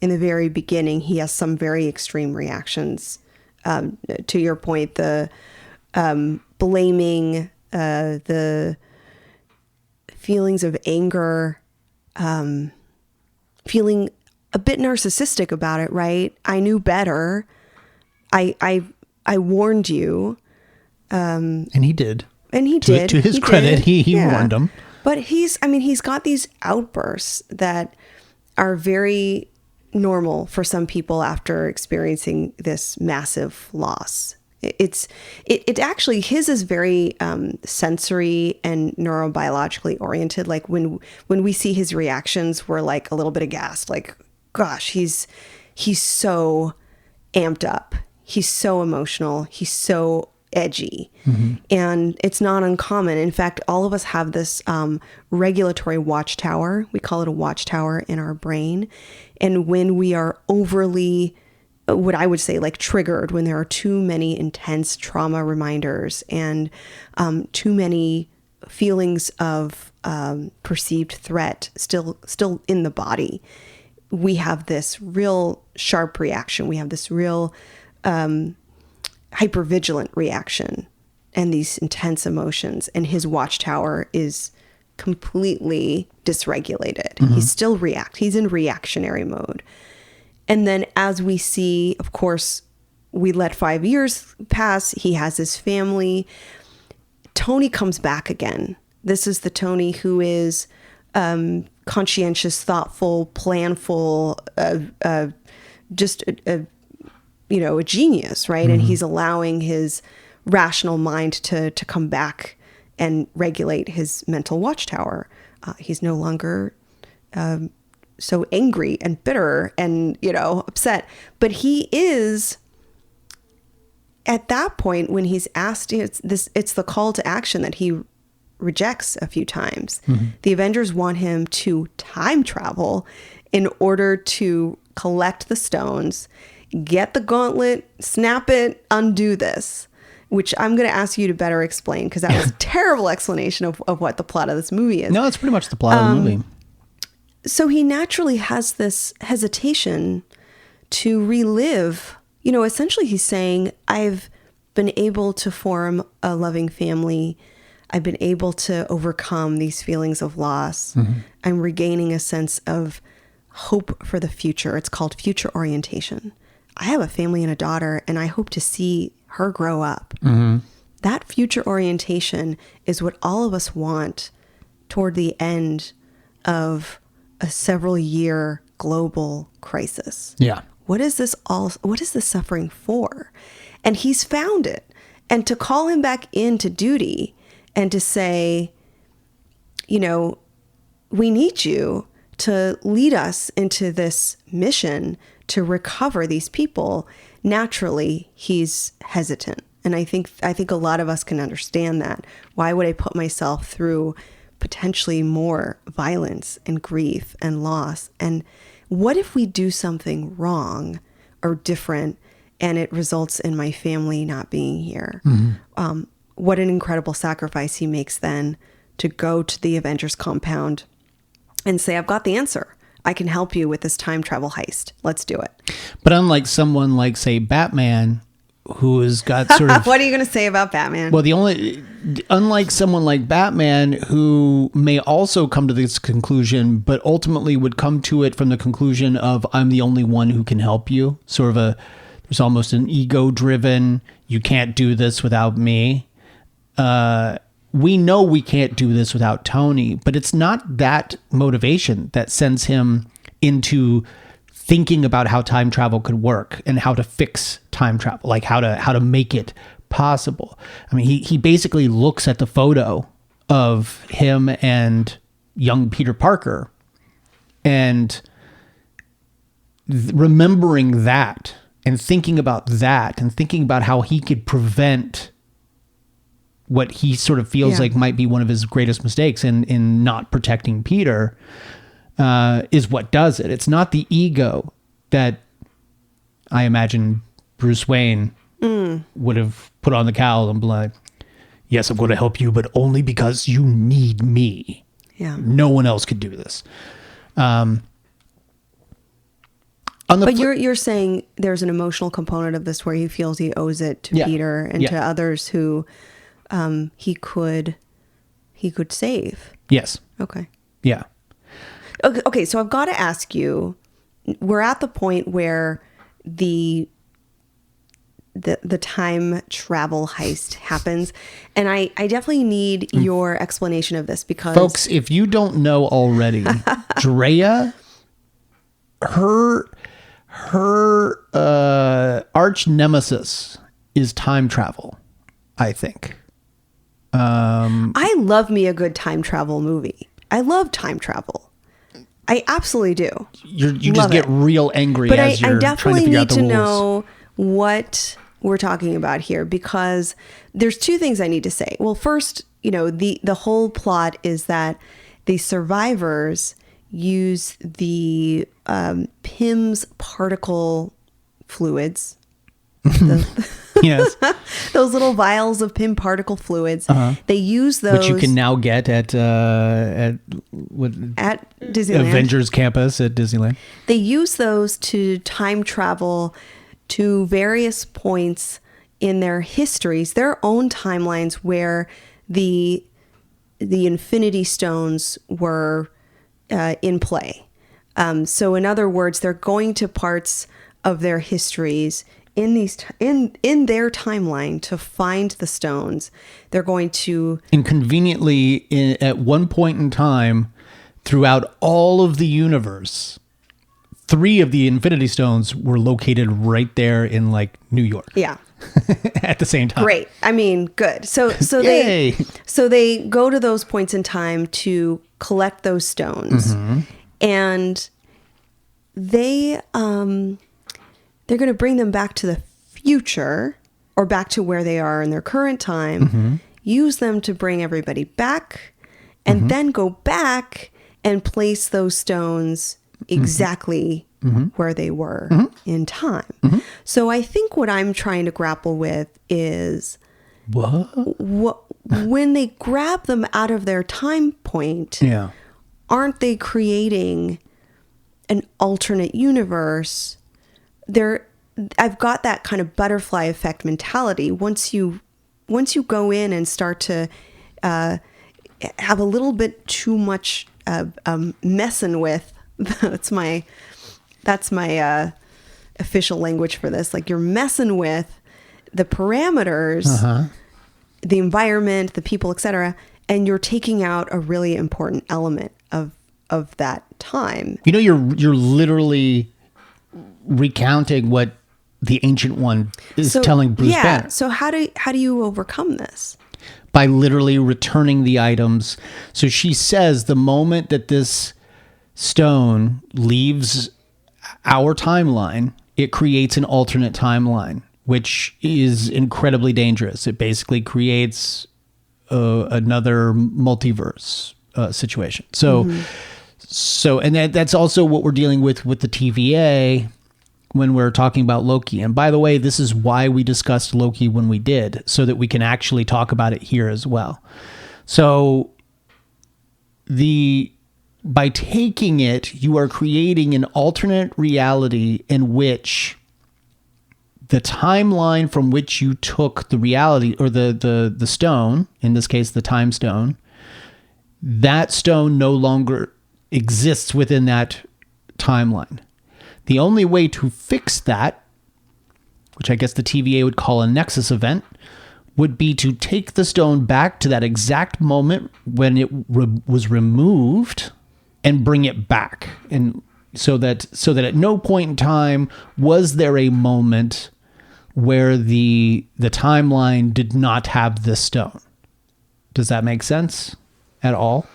C: in the very beginning, he has some very extreme reactions. To your point, the blaming, the feelings of anger, feeling a bit narcissistic about it, right? I knew better. I warned you.
B: And he did.
C: And he did.
B: To his credit, he warned him.
C: But he's got these outbursts that are very normal for some people after experiencing this massive loss. It actually, his is very sensory and neurobiologically oriented. Like when we see his reactions, we're like a little bit aghast, like, gosh, he's so amped up. He's so emotional. He's so edgy. Mm-hmm. And it's not uncommon. In fact, all of us have this regulatory watchtower. We call it a watchtower in our brain. And when we are overly, what I would say, like triggered, when there are too many intense trauma reminders and too many feelings of perceived threat still in the body, we have this real sharp reaction. We have this real hypervigilant reaction and these intense emotions. And his watchtower is completely dysregulated. Mm-hmm. He's in reactionary mode. And then as we see, of course, we let 5 years pass. He has his family. Tony comes back again. This is the Tony who is conscientious, thoughtful, planful, just a genius, right? Mm-hmm. And he's allowing his rational mind to come back and regulate his mental watchtower. He's no longer so angry and bitter and, upset. But he is, at that point, when he's asked, it's the call to action that he rejects a few times. Mm-hmm. The Avengers want him to time travel in order to collect the stones, get the gauntlet, snap it, undo this, which I'm going to ask you to better explain, because that was a terrible explanation of what the plot of this movie is.
B: No, it's pretty much the plot of the movie.
C: So he naturally has this hesitation to relive, essentially he's saying, I've been able to form a loving family. I've been able to overcome these feelings of loss. Mm-hmm. I'm regaining a sense of hope for the future. It's called future orientation. I have a family and a daughter, and I hope to see her grow up. Mm-hmm. That future orientation is what all of us want toward the end of a several-year global crisis.
B: Yeah.
C: What is this suffering for? And he's found it. And to call him back into duty and to say, we need you to lead us into this mission to recover these people. Naturally, he's hesitant. And I think a lot of us can understand that. Why would I put myself through potentially more violence and grief and loss? And what if we do something wrong or different and it results in my family not being here? What an incredible sacrifice he makes then to go to the Avengers compound and say, I've got the answer. I can help you with this time travel heist. Let's do it.
B: But unlike someone like, say, Batman, who has got sort of...
C: What are you going to say about Batman?
B: Well, unlike someone like Batman, who may also come to this conclusion, but ultimately would come to it from the conclusion of, I'm the only one who can help you. Sort of there's almost an ego-driven, you can't do this without me. We know we can't do this without Tony, but it's not that motivation that sends him into thinking about how time travel could work and how to fix time travel, like how to make it possible. I mean, he basically looks at the photo of him and young Peter Parker and remembering that and thinking about that and thinking about how he could prevent what he sort of feels like might be one of his greatest mistakes in not protecting Peter, is what does it. It's not the ego that I imagine Bruce Wayne would have put on the cowl and been like, yes, I'm going to help you, but only because you need me.
C: Yeah.
B: No one else could do this.
C: But you're saying there's an emotional component of this where he feels he owes it to Peter and to others who he could save.
B: Yes.
C: Okay.
B: Yeah.
C: Okay. So I've got to ask you, we're at the point where the time travel heist happens. And I definitely need your explanation of this because...
B: Folks, if you don't know already, Drea, her arch nemesis is time travel, I think.
C: I love me a good time travel movie. I love time travel. I absolutely do.
B: You just get real angry
C: but
B: as you're trying to figure out the rules.
C: But I definitely need to know what we're talking about here because there's two things I need to say. Well, first, the whole plot is that the survivors use the Pym's particle fluids.
B: Yes.
C: Those little vials of Pym particle fluids. They use those,
B: which you can now get at
C: Disneyland.
B: Avengers campus at Disneyland.
C: They use those to time travel to various points in their histories, their own timelines where the Infinity Stones were in play. So in other words, they're going to parts of their histories in their timeline to find the stones. They're going to... And
B: conveniently, at one point in time, throughout all of the universe, 3 of the Infinity Stones were located right there in New York.
C: Yeah.
B: At the same time.
C: Great. I mean, good. So they go to those points in time to collect those stones. And they're going to bring them back to the future or back to where they are in their current time, use them to bring everybody back, and then go back and place those stones exactly where they were in time. So I think what I'm trying to grapple with is when they grab them out of their time point, aren't they creating an alternate universe? I've got that kind of butterfly effect mentality. Once you go in and start to have a little bit too much messing with, that's my official language for this. You're messing with the parameters, the environment, the people, etc., and you're taking out a really important element of that time.
B: You're literally recounting what the Ancient One is telling Bruce Banner.
C: So how do you overcome this?
B: by literally returning the items. So she says the moment that this stone leaves our timeline, it creates an alternate timeline, which is incredibly dangerous. It basically creates another multiverse situation. And that's also what we're dealing with the TVA when we're talking about Loki. And by the way, this is why we discussed Loki when we did, so that we can actually talk about it here as well. So by taking it, you are creating an alternate reality in which the timeline from which you took the reality, or the stone, in this case, the time stone, that stone no longer exists within that timeline. The only way to fix that, which I guess the TVA would call a nexus event, would be to take the stone back to that exact moment when it was removed and bring it back. And so that at no point in time was there a moment where the timeline did not have this stone. Does that make sense at all?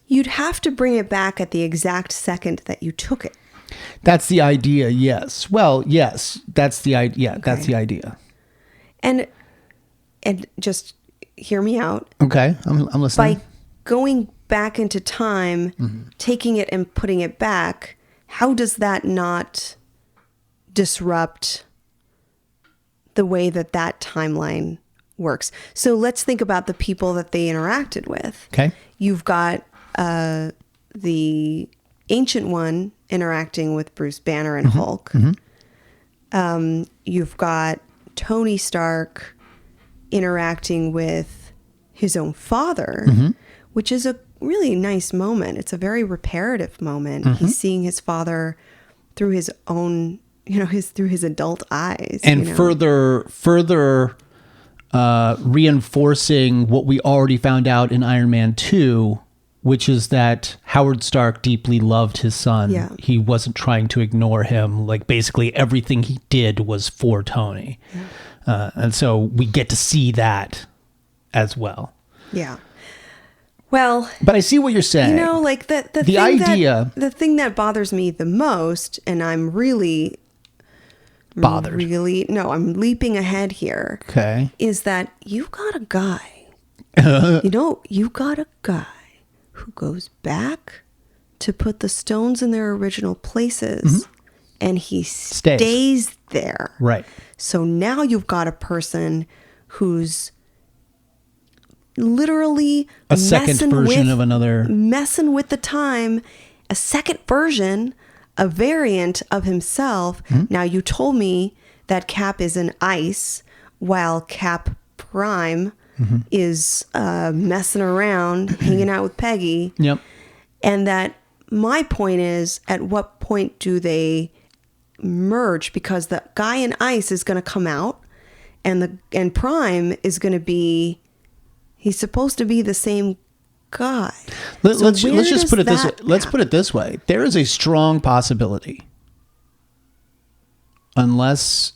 C: You'd have to bring it back at the exact second that you took it.
B: That's the idea, yes. Well, yes, that's the idea. Okay. That's the idea.
C: And just hear me out.
B: Okay, I'm listening.
C: By going back into time, taking it and putting it back, how does that not disrupt the way that timeline works? So let's think about the people that they interacted with.
B: Okay.
C: You've got the Ancient One interacting with Bruce Banner and Hulk. You've got Tony Stark interacting with his own father, which is a really nice moment. It's a very reparative moment. He's seeing his father through his own, through his adult eyes.
B: And further reinforcing what we already found out in Iron Man 2, which is that Howard Stark deeply loved his son.
C: Yeah.
B: He wasn't trying to ignore him. Like, basically everything he did was for Tony. Yeah. And so we get to see that as well.
C: Yeah. Well,
B: but I see what you're saying.
C: Like the thing that bothers me the most, and I'm really
B: bothered.
C: I'm leaping ahead here.
B: Okay.
C: Is that you've got a guy. You got a guy who goes back to put the stones in their original places, and he stays there.
B: Right.
C: So now you've got a person who's literally
B: a second version of another,
C: messing with the time, a second version, a variant of himself. Now, you told me that Cap is in ice while Cap Prime is messing around, hanging out with Peggy.
B: Yep.
C: And that my point is, at what point do they merge? Because the guy in ice is going to come out, and Prime is going to be, he's supposed to be the same guy.
B: Let's just put it this way. Let's put it this way. There is a strong possibility, unless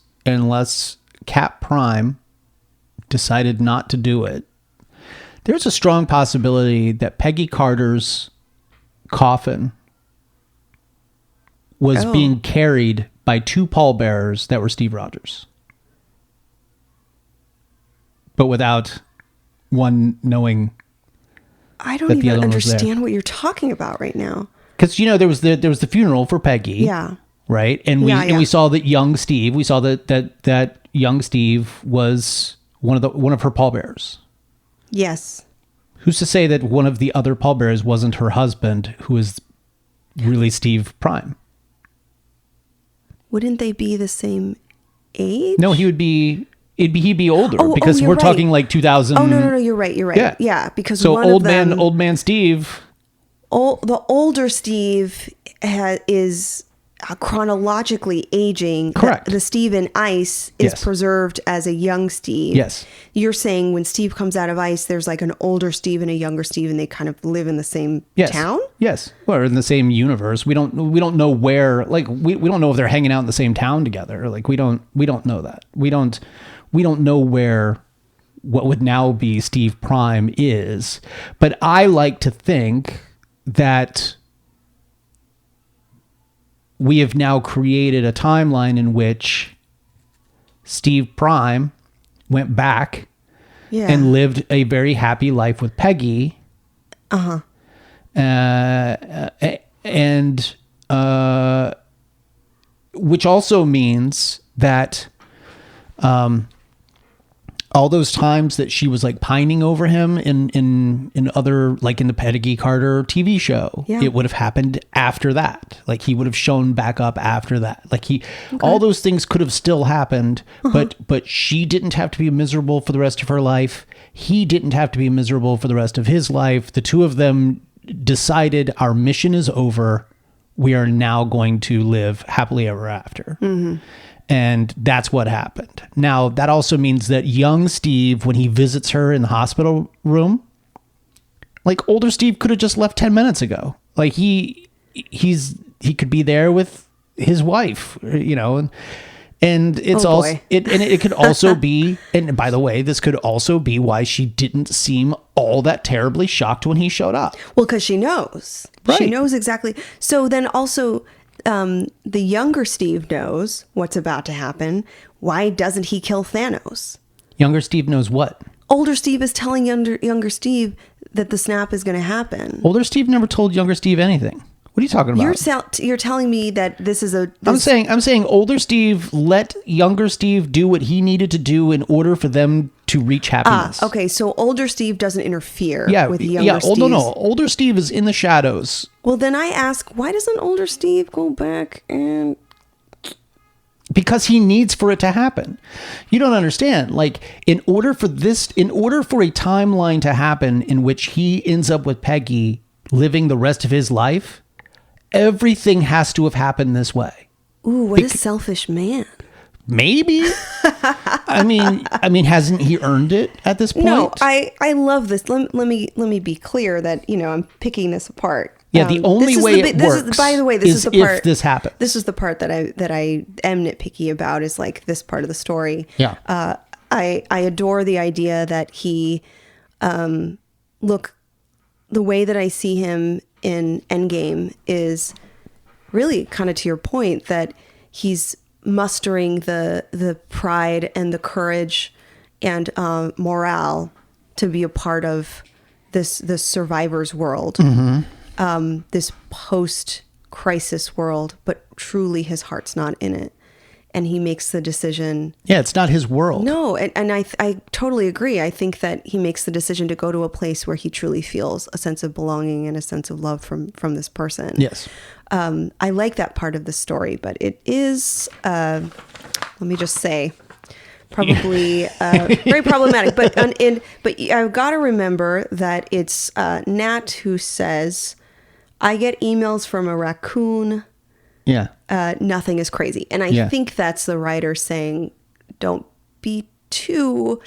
B: Cap Prime decided not to do it, there's a strong possibility that Peggy Carter's coffin was being carried by two pallbearers that were Steve Rogers, but without one knowing.
C: I don't even understand what you're talking about right now.
B: Because there was the funeral for Peggy.
C: Yeah.
B: Right, and we saw that young Steve. We saw that young Steve was one of her pallbearers. Yes. Who's to say that one of the other pallbearers wasn't her husband, who is really Steve Prime?
C: Wouldn't they be the same age?
B: No, he'd be older, because we're talking like 2000.
C: Oh no, you're right. Yeah, because
B: so old man Steve.
C: The older Steve is chronologically aging.
B: Correct.
C: The Steve in ice is preserved as a young Steve.
B: Yes.
C: You're saying when Steve comes out of ice, there's like an older Steve and a younger Steve, and they kind of live in the same town?
B: Yes. Or in the same universe. We don't know where, like, we don't know if they're hanging out in the same town together. Like, we don't know that. We don't know where what would now be Steve Prime is. But I like to think that we have now created a timeline in which Steve Prime went back and lived a very happy life with Peggy. And which also means that all those times that she was like pining over him in other, like in the Peggy Carter TV show, it would have happened after that. Like he would have shown back up after that. Like all those things could have still happened, but she didn't have to be miserable for the rest of her life. He didn't have to be miserable for the rest of his life. The two of them decided our mission is over. We are now going to live happily ever after. And that's what happened. Now, that also means that young Steve, when he visits her in the hospital room, like older Steve could have just left 10 minutes ago. Like he could be there with his wife, you know, and it's it could also be, and by the way, this could also be why she didn't seem all that terribly shocked when he showed up.
C: Well, because she knows.
B: Right.
C: She knows exactly. So then also, the younger Steve knows what's about to happen. Why doesn't he kill Thanos?
B: Younger Steve knows what?
C: Older Steve is telling younger Steve that the snap is going to happen.
B: Older Steve never told younger Steve anything. What are you talking about?
C: You're telling me that this is
B: I'm saying older Steve let younger Steve do what he needed to do in order for them to reach happiness.
C: Okay, so older Steve doesn't interfere with younger Steve.
B: No. Older Steve is in the shadows.
C: Well, then I ask, why doesn't older Steve go back and...
B: Because he needs for it to happen. You don't understand. Like, in order for a timeline to happen in which he ends up with Peggy living the rest of his life, everything has to have happened this way.
C: Ooh, what a selfish man.
B: Maybe. I mean, hasn't he earned it at this point?
C: No, I love this. Let me be clear that, you know, I'm picking this apart.
B: Yeah, the only way it works.
C: By the way, this is the part.
B: If this happens,
C: this is the part that I am nitpicky about. Is like this part of the story.
B: Yeah.
C: I adore the idea that he, look, the way that I see him in Endgame is really kind of to your point that he's mustering the pride and the courage and morale to be a part of this survivor's world. This post-crisis world, but truly his heart's not in it. And he makes the decision. Yeah,
B: it's not his world.
C: No, and I totally agree. I think that he makes the decision to go to a place where he truly feels a sense of belonging and a sense of love from this person.
B: Yes.
C: I like that part of the story, but it is, let me just say, probably very problematic. But I've got to remember that it's Nat who says, I get emails from a raccoon.
B: Yeah.
C: Nothing is crazy. And I think that's the writer saying, don't be too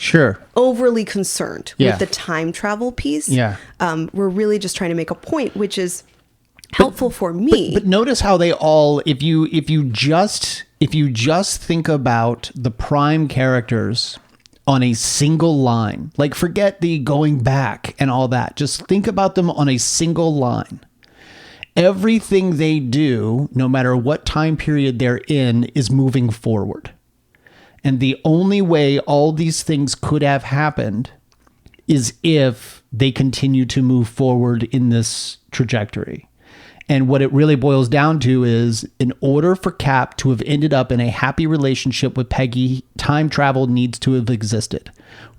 C: overly concerned with the time travel piece.
B: Yeah.
C: We're really just trying to make a point, which is helpful for me.
B: But notice how they all, if you just think about the prime characters on a single line, like forget the going back and all that, just think about them on a single line. Everything they do, no matter what time period they're in, is moving forward. And the only way all these things could have happened is if they continue to move forward in this trajectory. And what it really boils down to is, in order for Cap to have ended up in a happy relationship with Peggy, time travel needs to have existed.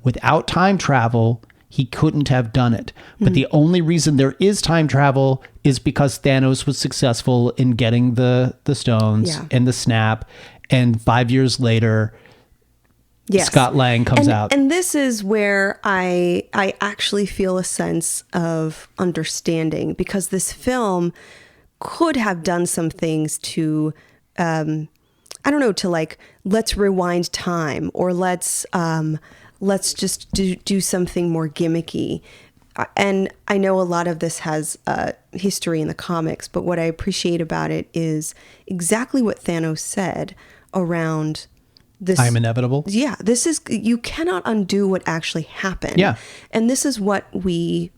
B: Without time travel, he couldn't have done it. But the only reason there is time travel is because Thanos was successful in getting the stones and the snap. And 5 years later, Scott Lang comes out.
C: And this is where I actually feel a sense of understanding, because this film could have done some things to, I don't know, to like, let's rewind time, or let's just do something more gimmicky. And I know a lot of this has history in the comics, but what I appreciate about it is exactly what Thanos said around
B: I'm inevitable.
C: Yeah, this is, you cannot undo what actually happened.
B: Yeah.
C: And this is what we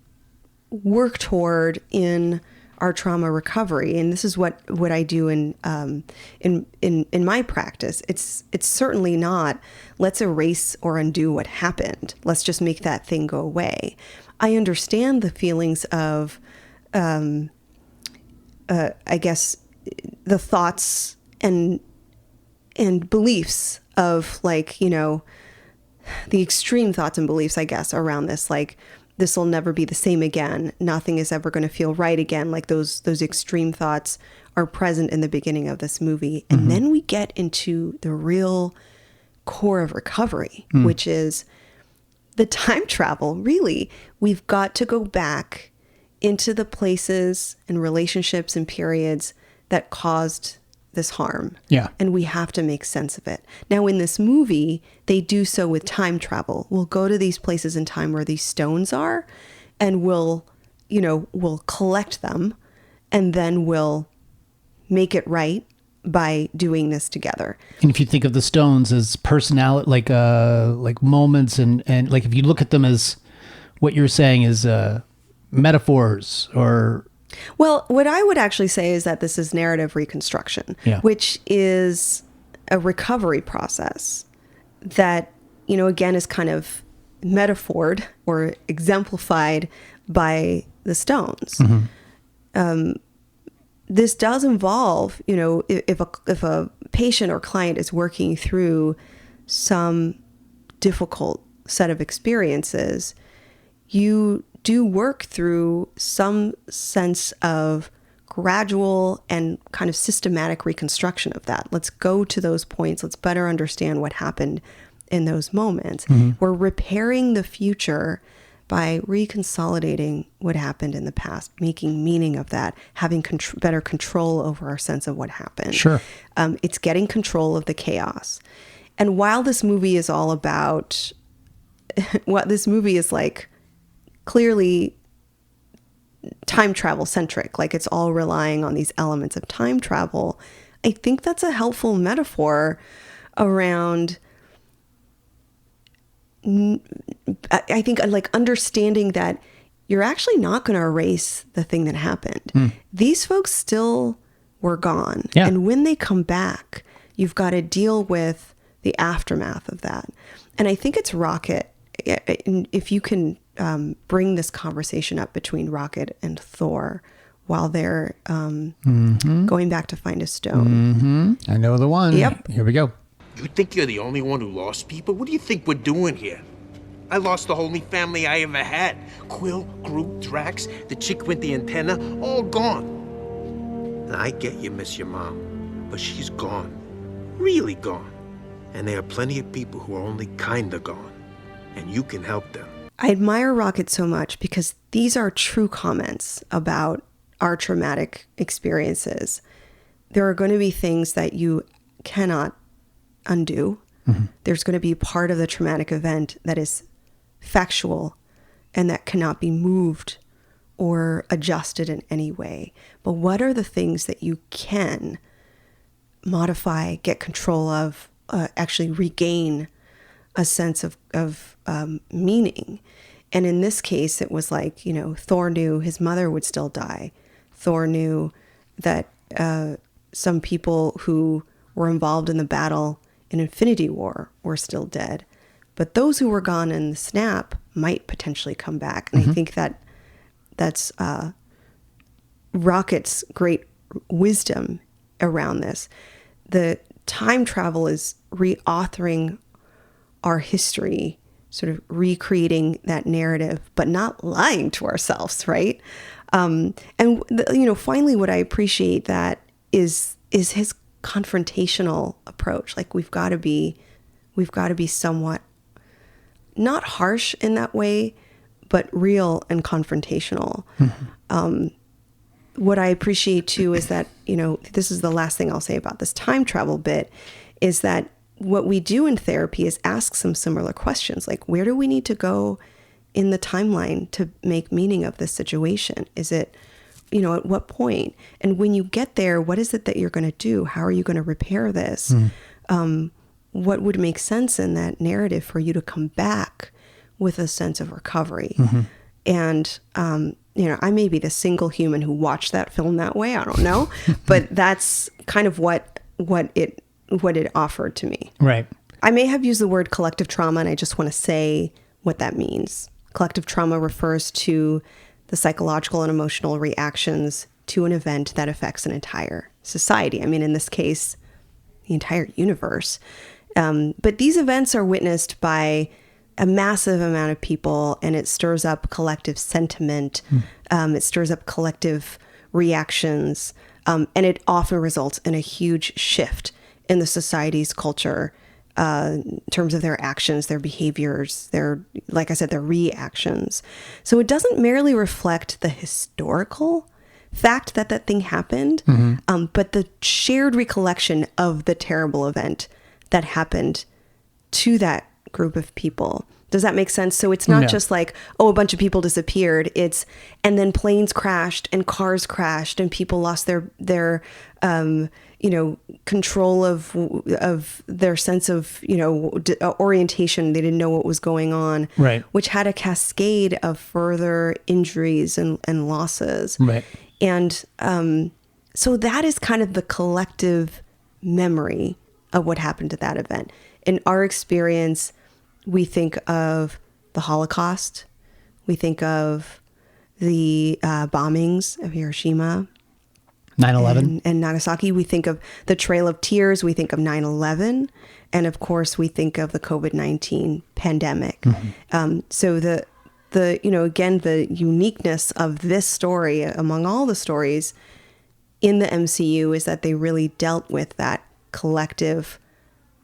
C: work toward in our trauma recovery, and this is what I do in my practice. It's certainly not let's erase or undo what happened. Let's just make that thing go away. I understand the feelings of, I guess, the thoughts and beliefs of, like, you know, the extreme thoughts and beliefs, I guess, around this, like, this will never be the same again. Nothing is ever going to feel right again. Like those extreme thoughts are present in the beginning of this movie. And then we get into the real core of recovery, which is the time travel. Really, we've got to go back into the places and relationships and periods that caused this harm.
B: Yeah.
C: And we have to make sense of it. Now, in this movie, they do so with time travel. We'll go to these places in time where these stones are, and we'll collect them, and then we'll make it right by doing this together.
B: And if you think of the stones as personality, like moments, and like if you look at them as what you're saying is metaphors or.
C: Well, what I would actually say is that this is narrative reconstruction, which is a recovery process that, you know, again, is kind of metaphored or exemplified by the stones. This does involve, you know, if a patient or client is working through some difficult set of experiences, you do work through some sense of gradual and kind of systematic reconstruction of that. Let's go to those points. Let's better understand what happened in those moments. We're repairing the future by reconsolidating what happened in the past, making meaning of that, having better control over our sense of what happened.
B: Sure.
C: It's getting control of the chaos. And while this movie is all about, what this movie is like, clearly time travel centric, like it's all relying on these elements of time travel, I think that's a helpful metaphor around, I think, like understanding that you're actually not going to erase the thing that happened. These folks still were gone.
B: Yeah.
C: And when they come back, you've got to deal with the aftermath of that. And I think it's Rocket, if you can bring this conversation up between Rocket and Thor while they're going back to find a stone.
B: I know the one.
C: Yep.
B: Here we go.
E: You think you're the only one who lost people? What do you think we're doing here? I lost the only family I ever had. Quill, Groot, Drax, the chick with the antenna, all gone. And I get you miss your mom, but she's gone. Really gone. And there are plenty of people who are only kinda gone. And you can help them.
C: I admire Rocket so much because these are true comments about our traumatic experiences. There are going to be things that you cannot undo. There's going to be part of the traumatic event that is factual and that cannot be moved or adjusted in any way. But what are the things that you can modify, get control of, actually regain a sense of meaning? And in this case, it was like, you know, Thor knew his mother would still die. Thor knew that some people who were involved in the battle in Infinity War were still dead. But those who were gone in the snap might potentially come back. And I think that that's Rocket's great wisdom around this. The time travel is reauthoring our history, sort of recreating that narrative, but not lying to ourselves, right? Finally, what I appreciate that is his confrontational approach. Like we've got to be somewhat not harsh in that way, but real and confrontational. What I appreciate too is that, you know, this is the last thing I'll say about this time travel bit, is that what we do in therapy is ask some similar questions, like where do we need to go in the timeline to make meaning of this situation? Is it, you know, at what point? And when you get there, what is it that you're going to do? How are you going to repair this? what would make sense in that narrative for you to come back with a sense of recovery. And, I may be the single human who watched that film that way. I don't know, but that's kind of what it offered to me.
B: Right.
C: I may have used the word collective trauma, and I just want to say what that means. Collective trauma refers to the psychological and emotional reactions to an event that affects an entire society. I mean, in this case, the entire universe. But these events are witnessed by a massive amount of people, and it stirs up collective sentiment. It stirs up collective reactions, and it often results in a huge shift in the society's culture in terms of their actions, their behaviors, like I said, their reactions. So it doesn't merely reflect the historical fact that that thing happened, but the shared recollection of the terrible event that happened to that group of people. Does that make sense? So it's not just like, a bunch of people disappeared. And then planes crashed and cars crashed and people lost their control of their sense of, orientation. They didn't know what was going on,
B: right? Which
C: had a cascade of further injuries and losses.
B: Right.
C: And so that is kind of the collective memory of what happened to that event. In our experience, we think of the Holocaust. We think of the bombings of Hiroshima,
B: 9/11,
C: and Nagasaki. We think of the Trail of Tears. We think of 9/11. And of course, we think of the COVID-19 pandemic. So the uniqueness of this story among all the stories in the MCU is that they really dealt with that collective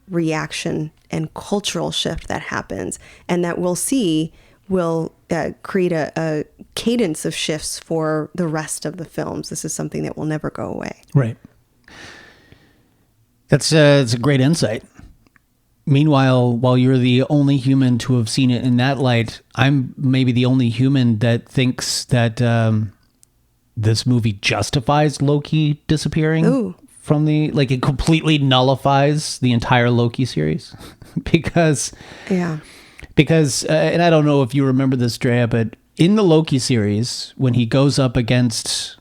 C: reaction and cultural shift that happens, and that we'll see will create a cadence of shifts for the rest of the films. This is something that will never go away.
B: Right. It's a great insight. Meanwhile, while you're the only human to have seen it in that light, I'm maybe the only human that thinks that this movie justifies Loki disappearing from it completely nullifies the entire Loki series. because and I don't know if you remember this, Drea, but in the Loki series, when he goes up against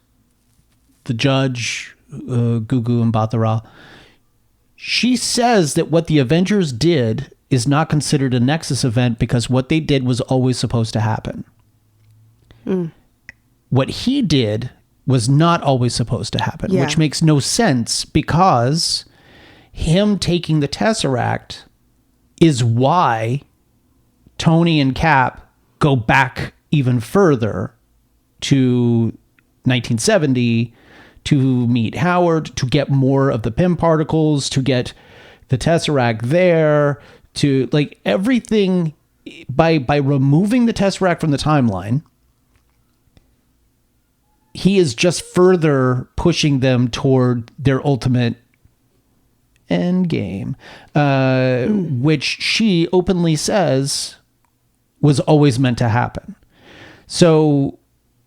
B: the judge, Gugu and Bathara, she says that what the Avengers did is not considered a Nexus event because what they did was always supposed to happen. What he did was not always supposed to happen, which makes no sense because him taking the Tesseract is why Tony and Cap go back even further to 1970 to meet Howard, to get more of the Pym particles, to get the Tesseract there, to everything by removing the Tesseract from the timeline. He is just further pushing them toward their ultimate Endgame, which she openly says was always meant to happen. So,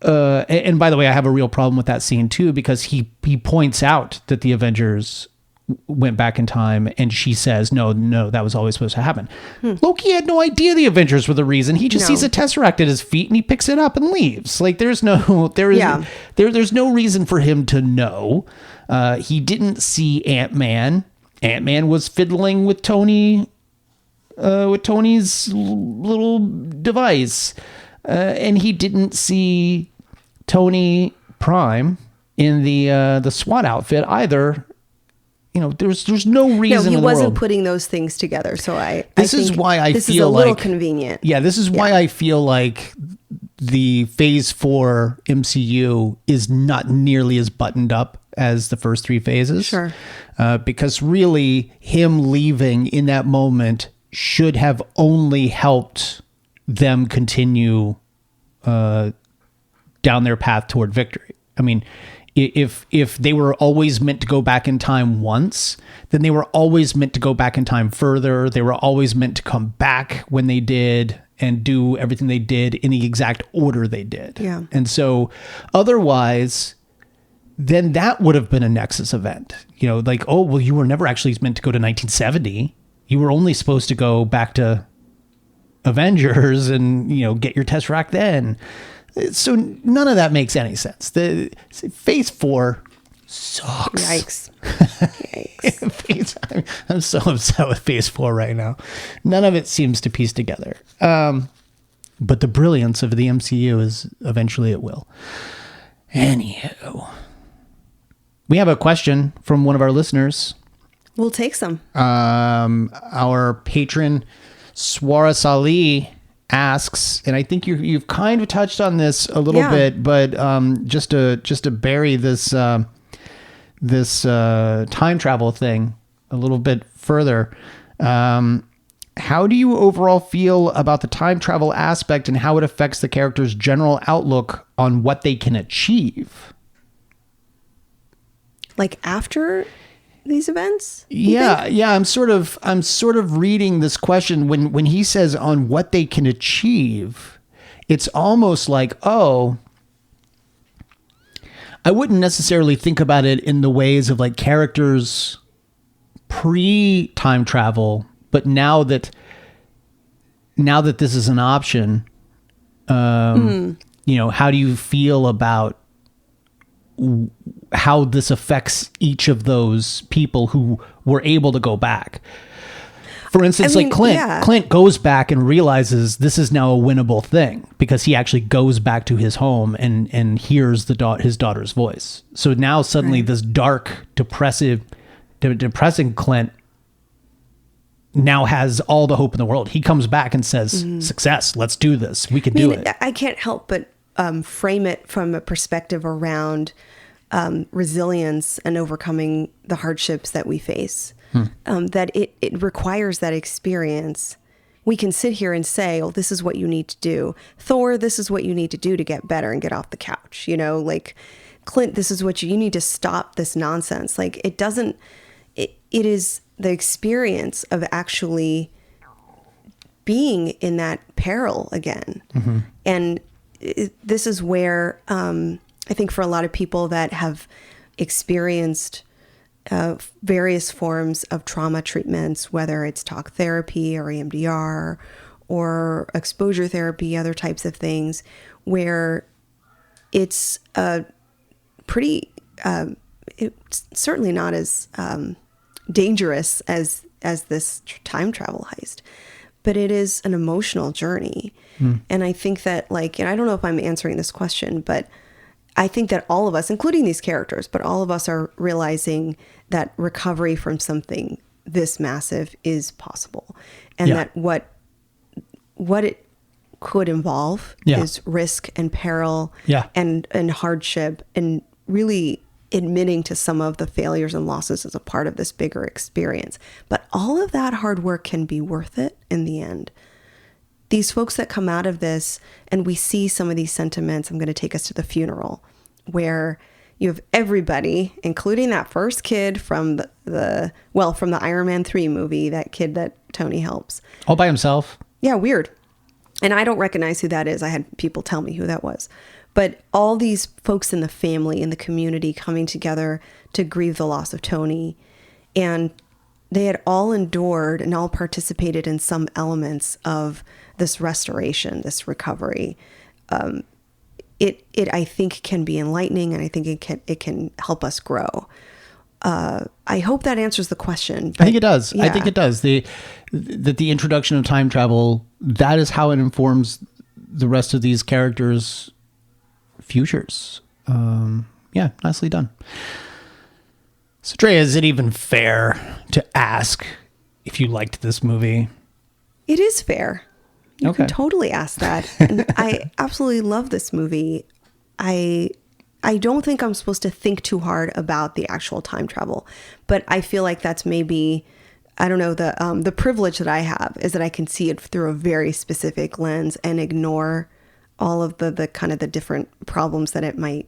B: and by the way, I have a real problem with that scene too, because he points out that the Avengers went back in time, and she says, no, that was always supposed to happen. Loki had no idea the Avengers were the reason. He just sees a Tesseract at his feet and he picks it up and leaves. There's no reason for him to know. He didn't see Ant-Man. Ant-Man was fiddling with Tony, with Tony's little device. And he didn't see Tony Prime in the SWAT outfit either. There's no reason.
C: No, he wasn't
B: world.
C: Putting those things together. So
B: This is why I
C: this
B: feel
C: is a little
B: like
C: convenient.
B: Yeah, this is why I feel like the Phase 4 MCU is not nearly as buttoned up as the first three phases.
C: Sure.
B: Because really, him leaving in that moment should have only helped them continue down their path toward victory. I mean, if they were always meant to go back in time once, then they were always meant to go back in time further. They were always meant to come back when they did and do everything they did in the exact order they did.
C: Yeah.
B: And so otherwise, then that would have been a Nexus event. You were never actually meant to go to 1970. you were only supposed to go back to Avengers and, get your Tesseract then. So none of that makes any sense. The Phase 4 sucks.
C: Yikes.
B: I'm so upset with Phase 4 right now. None of it seems to piece together. But the brilliance of the MCU is eventually it will. Anywho, we have a question from one of our listeners.
C: We'll take some.
B: Our patron Swaras Ali asks, and I think you've kind of touched on this a little bit, but just to bury this this time travel thing a little bit further. How do you overall feel about the time travel aspect and how it affects the character's general outlook on what they can achieve?
C: Like after these events?
B: Yeah. I'm sort of reading this question when he says on what they can achieve. It's almost like, I wouldn't necessarily think about it in the ways of like characters pre-time travel, but now that this is an option, how do you feel about how this affects each of those people who were able to go back? For instance, like Clint goes back and realizes this is now a winnable thing because he actually goes back to his home and hears his daughter's voice. So now suddenly this dark, depressing Clint now has all the hope in the world. He comes back and says, success, let's do this. We can do it.
C: I can't help but frame it from a perspective around resilience and overcoming the hardships that we face. That it requires that experience. We can sit here and say, oh, this is what you need to do. Thor, this is what you need to do to get better and get off the couch. Like Clint, this is what you need to stop this nonsense. Like it is the experience of actually being in that peril again. And this is where I think for a lot of people that have experienced various forms of trauma treatments, whether it's talk therapy or EMDR or exposure therapy, other types of things, where it's pretty, it's certainly not as dangerous as this time travel heist, but it is an emotional journey. And I think that and I don't know if I'm answering this question, but I think that all of us, including these characters, but all of us are realizing that recovery from something this massive is possible. And that what it could involve is risk and peril and hardship, and really admitting to some of the failures and losses as a part of this bigger experience. But all of that hard work can be worth it in the end. These folks that come out of this, and we see some of these sentiments, I'm going to take us to the funeral, where you have everybody, including that first kid from the Iron Man 3 movie, that kid that Tony helps.
B: All by himself?
C: Yeah, weird. And I don't recognize who that is. I had people tell me who that was. But all these folks in the family, in the community, coming together to grieve the loss of Tony. And they had all endured and all participated in some elements of this restoration, this recovery. It I think can be enlightening, and I think it can help us grow. I hope that answers the question.
B: I think it does. Yeah. I think it does. The introduction of time travel, that is how it informs the rest of these characters' futures. Nicely done. So, Drea, is it even fair to ask if you liked this movie?
C: It is fair. You can totally ask that. And I absolutely love this movie. I don't think I'm supposed to think too hard about the actual time travel, but I feel like that's maybe, I don't know, the privilege that I have is that I can see it through a very specific lens and ignore all of the kind of the different problems that it might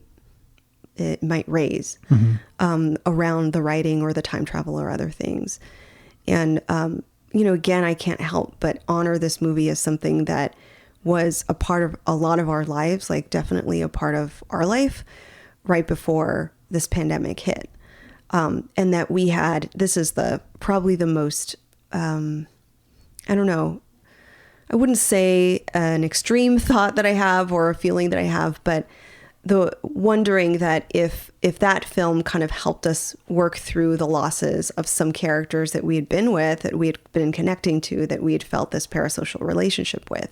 C: raise around the writing or the time travel or other things. And, again, I can't help but honor this movie as something that was a part of a lot of our lives, like definitely a part of our life right before this pandemic hit. And that this is probably the most I don't know, I wouldn't say an extreme thought that I have or a feeling that I have, but the wondering that if that film kind of helped us work through the losses of some characters that we had been with, that we had been connecting to, that we had felt this parasocial relationship with,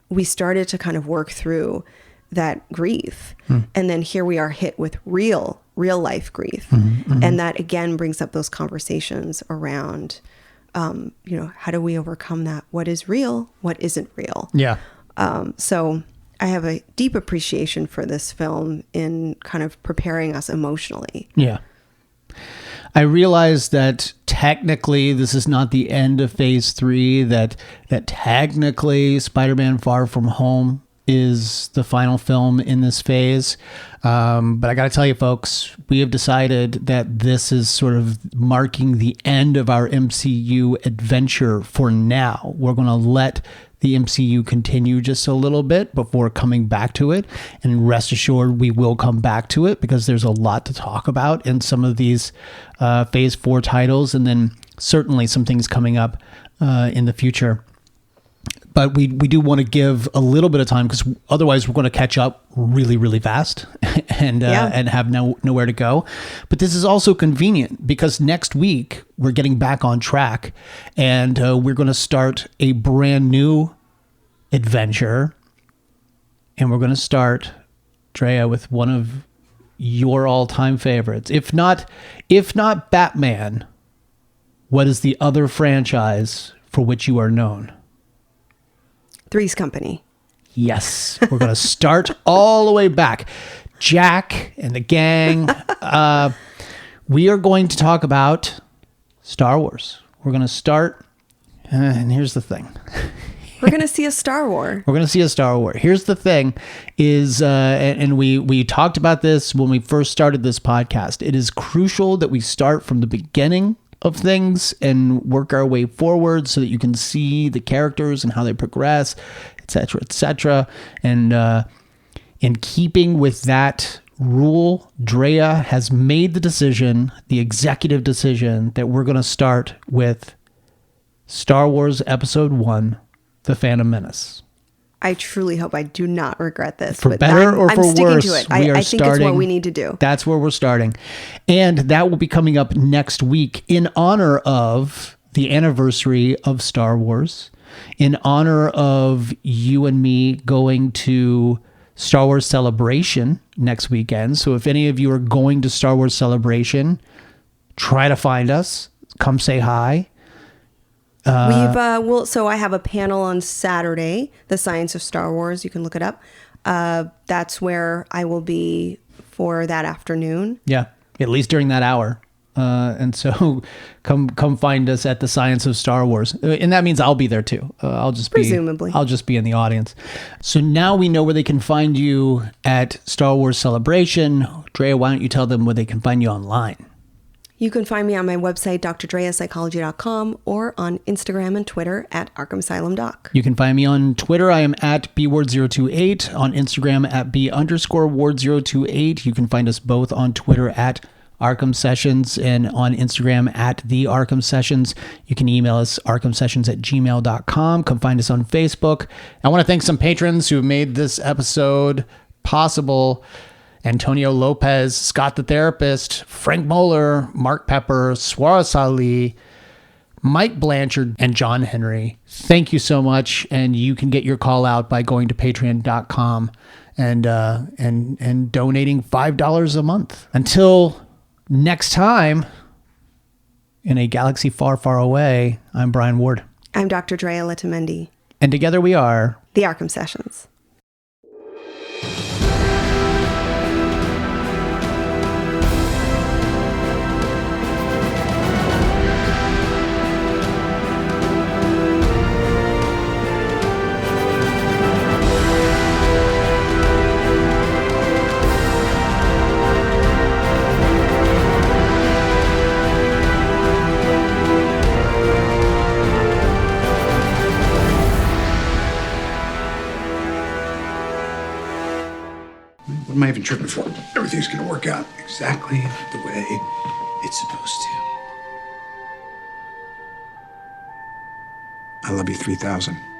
C: we started to kind of work through that grief. And then here we are hit with real life grief. And that again brings up those conversations around, how do we overcome that? What is real? What isn't real?
B: Yeah.
C: So I have a deep appreciation for this film in kind of preparing us emotionally.
B: Yeah. I realize that technically this is not the end of phase 3, that technically Spider-Man Far From Home is the final film in this phase. But I got to tell you, folks, we have decided that this is sort of marking the end of our MCU adventure for now. We're going to let the MCU continue just a little bit before coming back to it. And rest assured, we will come back to it because there's a lot to talk about in some of these phase 4 titles. And then certainly some things coming up in the future. But we do want to give a little bit of time because otherwise we're going to catch up really, really fast and have nowhere to go. But this is also convenient because next week we're getting back on track and we're going to start a brand new adventure. And we're going to start, Drea, with one of your all-time favorites. If not Batman, what is the other franchise for which you are known?
C: Three's Company.
B: Yes. We're going to start all the way back. Jack and the gang. We are going to talk about Star Wars. We're going to start, and here's the thing.
C: We're going to see a Star Wars.
B: We're going to see a Star Wars. Here's the thing is, and we talked about this when we first started this podcast. It is crucial that we start from the beginning of things and work our way forward so that you can see the characters and how they progress, etc., etc. And in keeping with that rule, Drea has made the executive decision, that we're going to start with Star Wars Episode 1, The Phantom Menace.
C: I truly hope I do not regret this.
B: For better or for
C: I'm sticking
B: worse,
C: to it.
B: we are
C: I think
B: starting.
C: it's what we need to do.
B: That's where we're starting. And that will be coming up next week in honor of the anniversary of Star Wars, in honor of you and me going to Star Wars Celebration next weekend. So if any of you are going to Star Wars Celebration, try to find us. Come say hi.
C: So I have a panel on Saturday, The Science of Star Wars. You can look it up. That's where I will be for that afternoon.
B: Yeah, at least during that hour. And so come find us at The Science of Star Wars. And that means I'll be there too. I'll just be in the audience. So now we know where they can find you at Star Wars Celebration. Drea, why don't you tell them where they can find you online?
C: You can find me on my website, drdreapsychology.com, or on Instagram and Twitter at ArkhamSylumDoc.
B: You can find me on Twitter. I am at bward028. On Instagram at b_ward028. You can find us both on Twitter at Arkham Sessions and on Instagram at the Arkham Sessions. You can email us arkhamsessions@gmail.com. Come find us on Facebook. I want to thank some patrons who made this episode possible. Antonio Lopez, Scott the Therapist, Frank Moeller, Mark Pepper, Suarez Ali, Mike Blanchard, and John Henry. Thank you so much. And you can get your call out by going to patreon.com and donating $5 a month. Until next time, in a galaxy far, far away, I'm Brian Ward.
C: I'm Dr. Drea Letamendi.
B: And together we are
C: the Arkham Sessions.
F: What am I even tripping for? Everything's gonna work out exactly the way it's supposed to. I love you 3,000.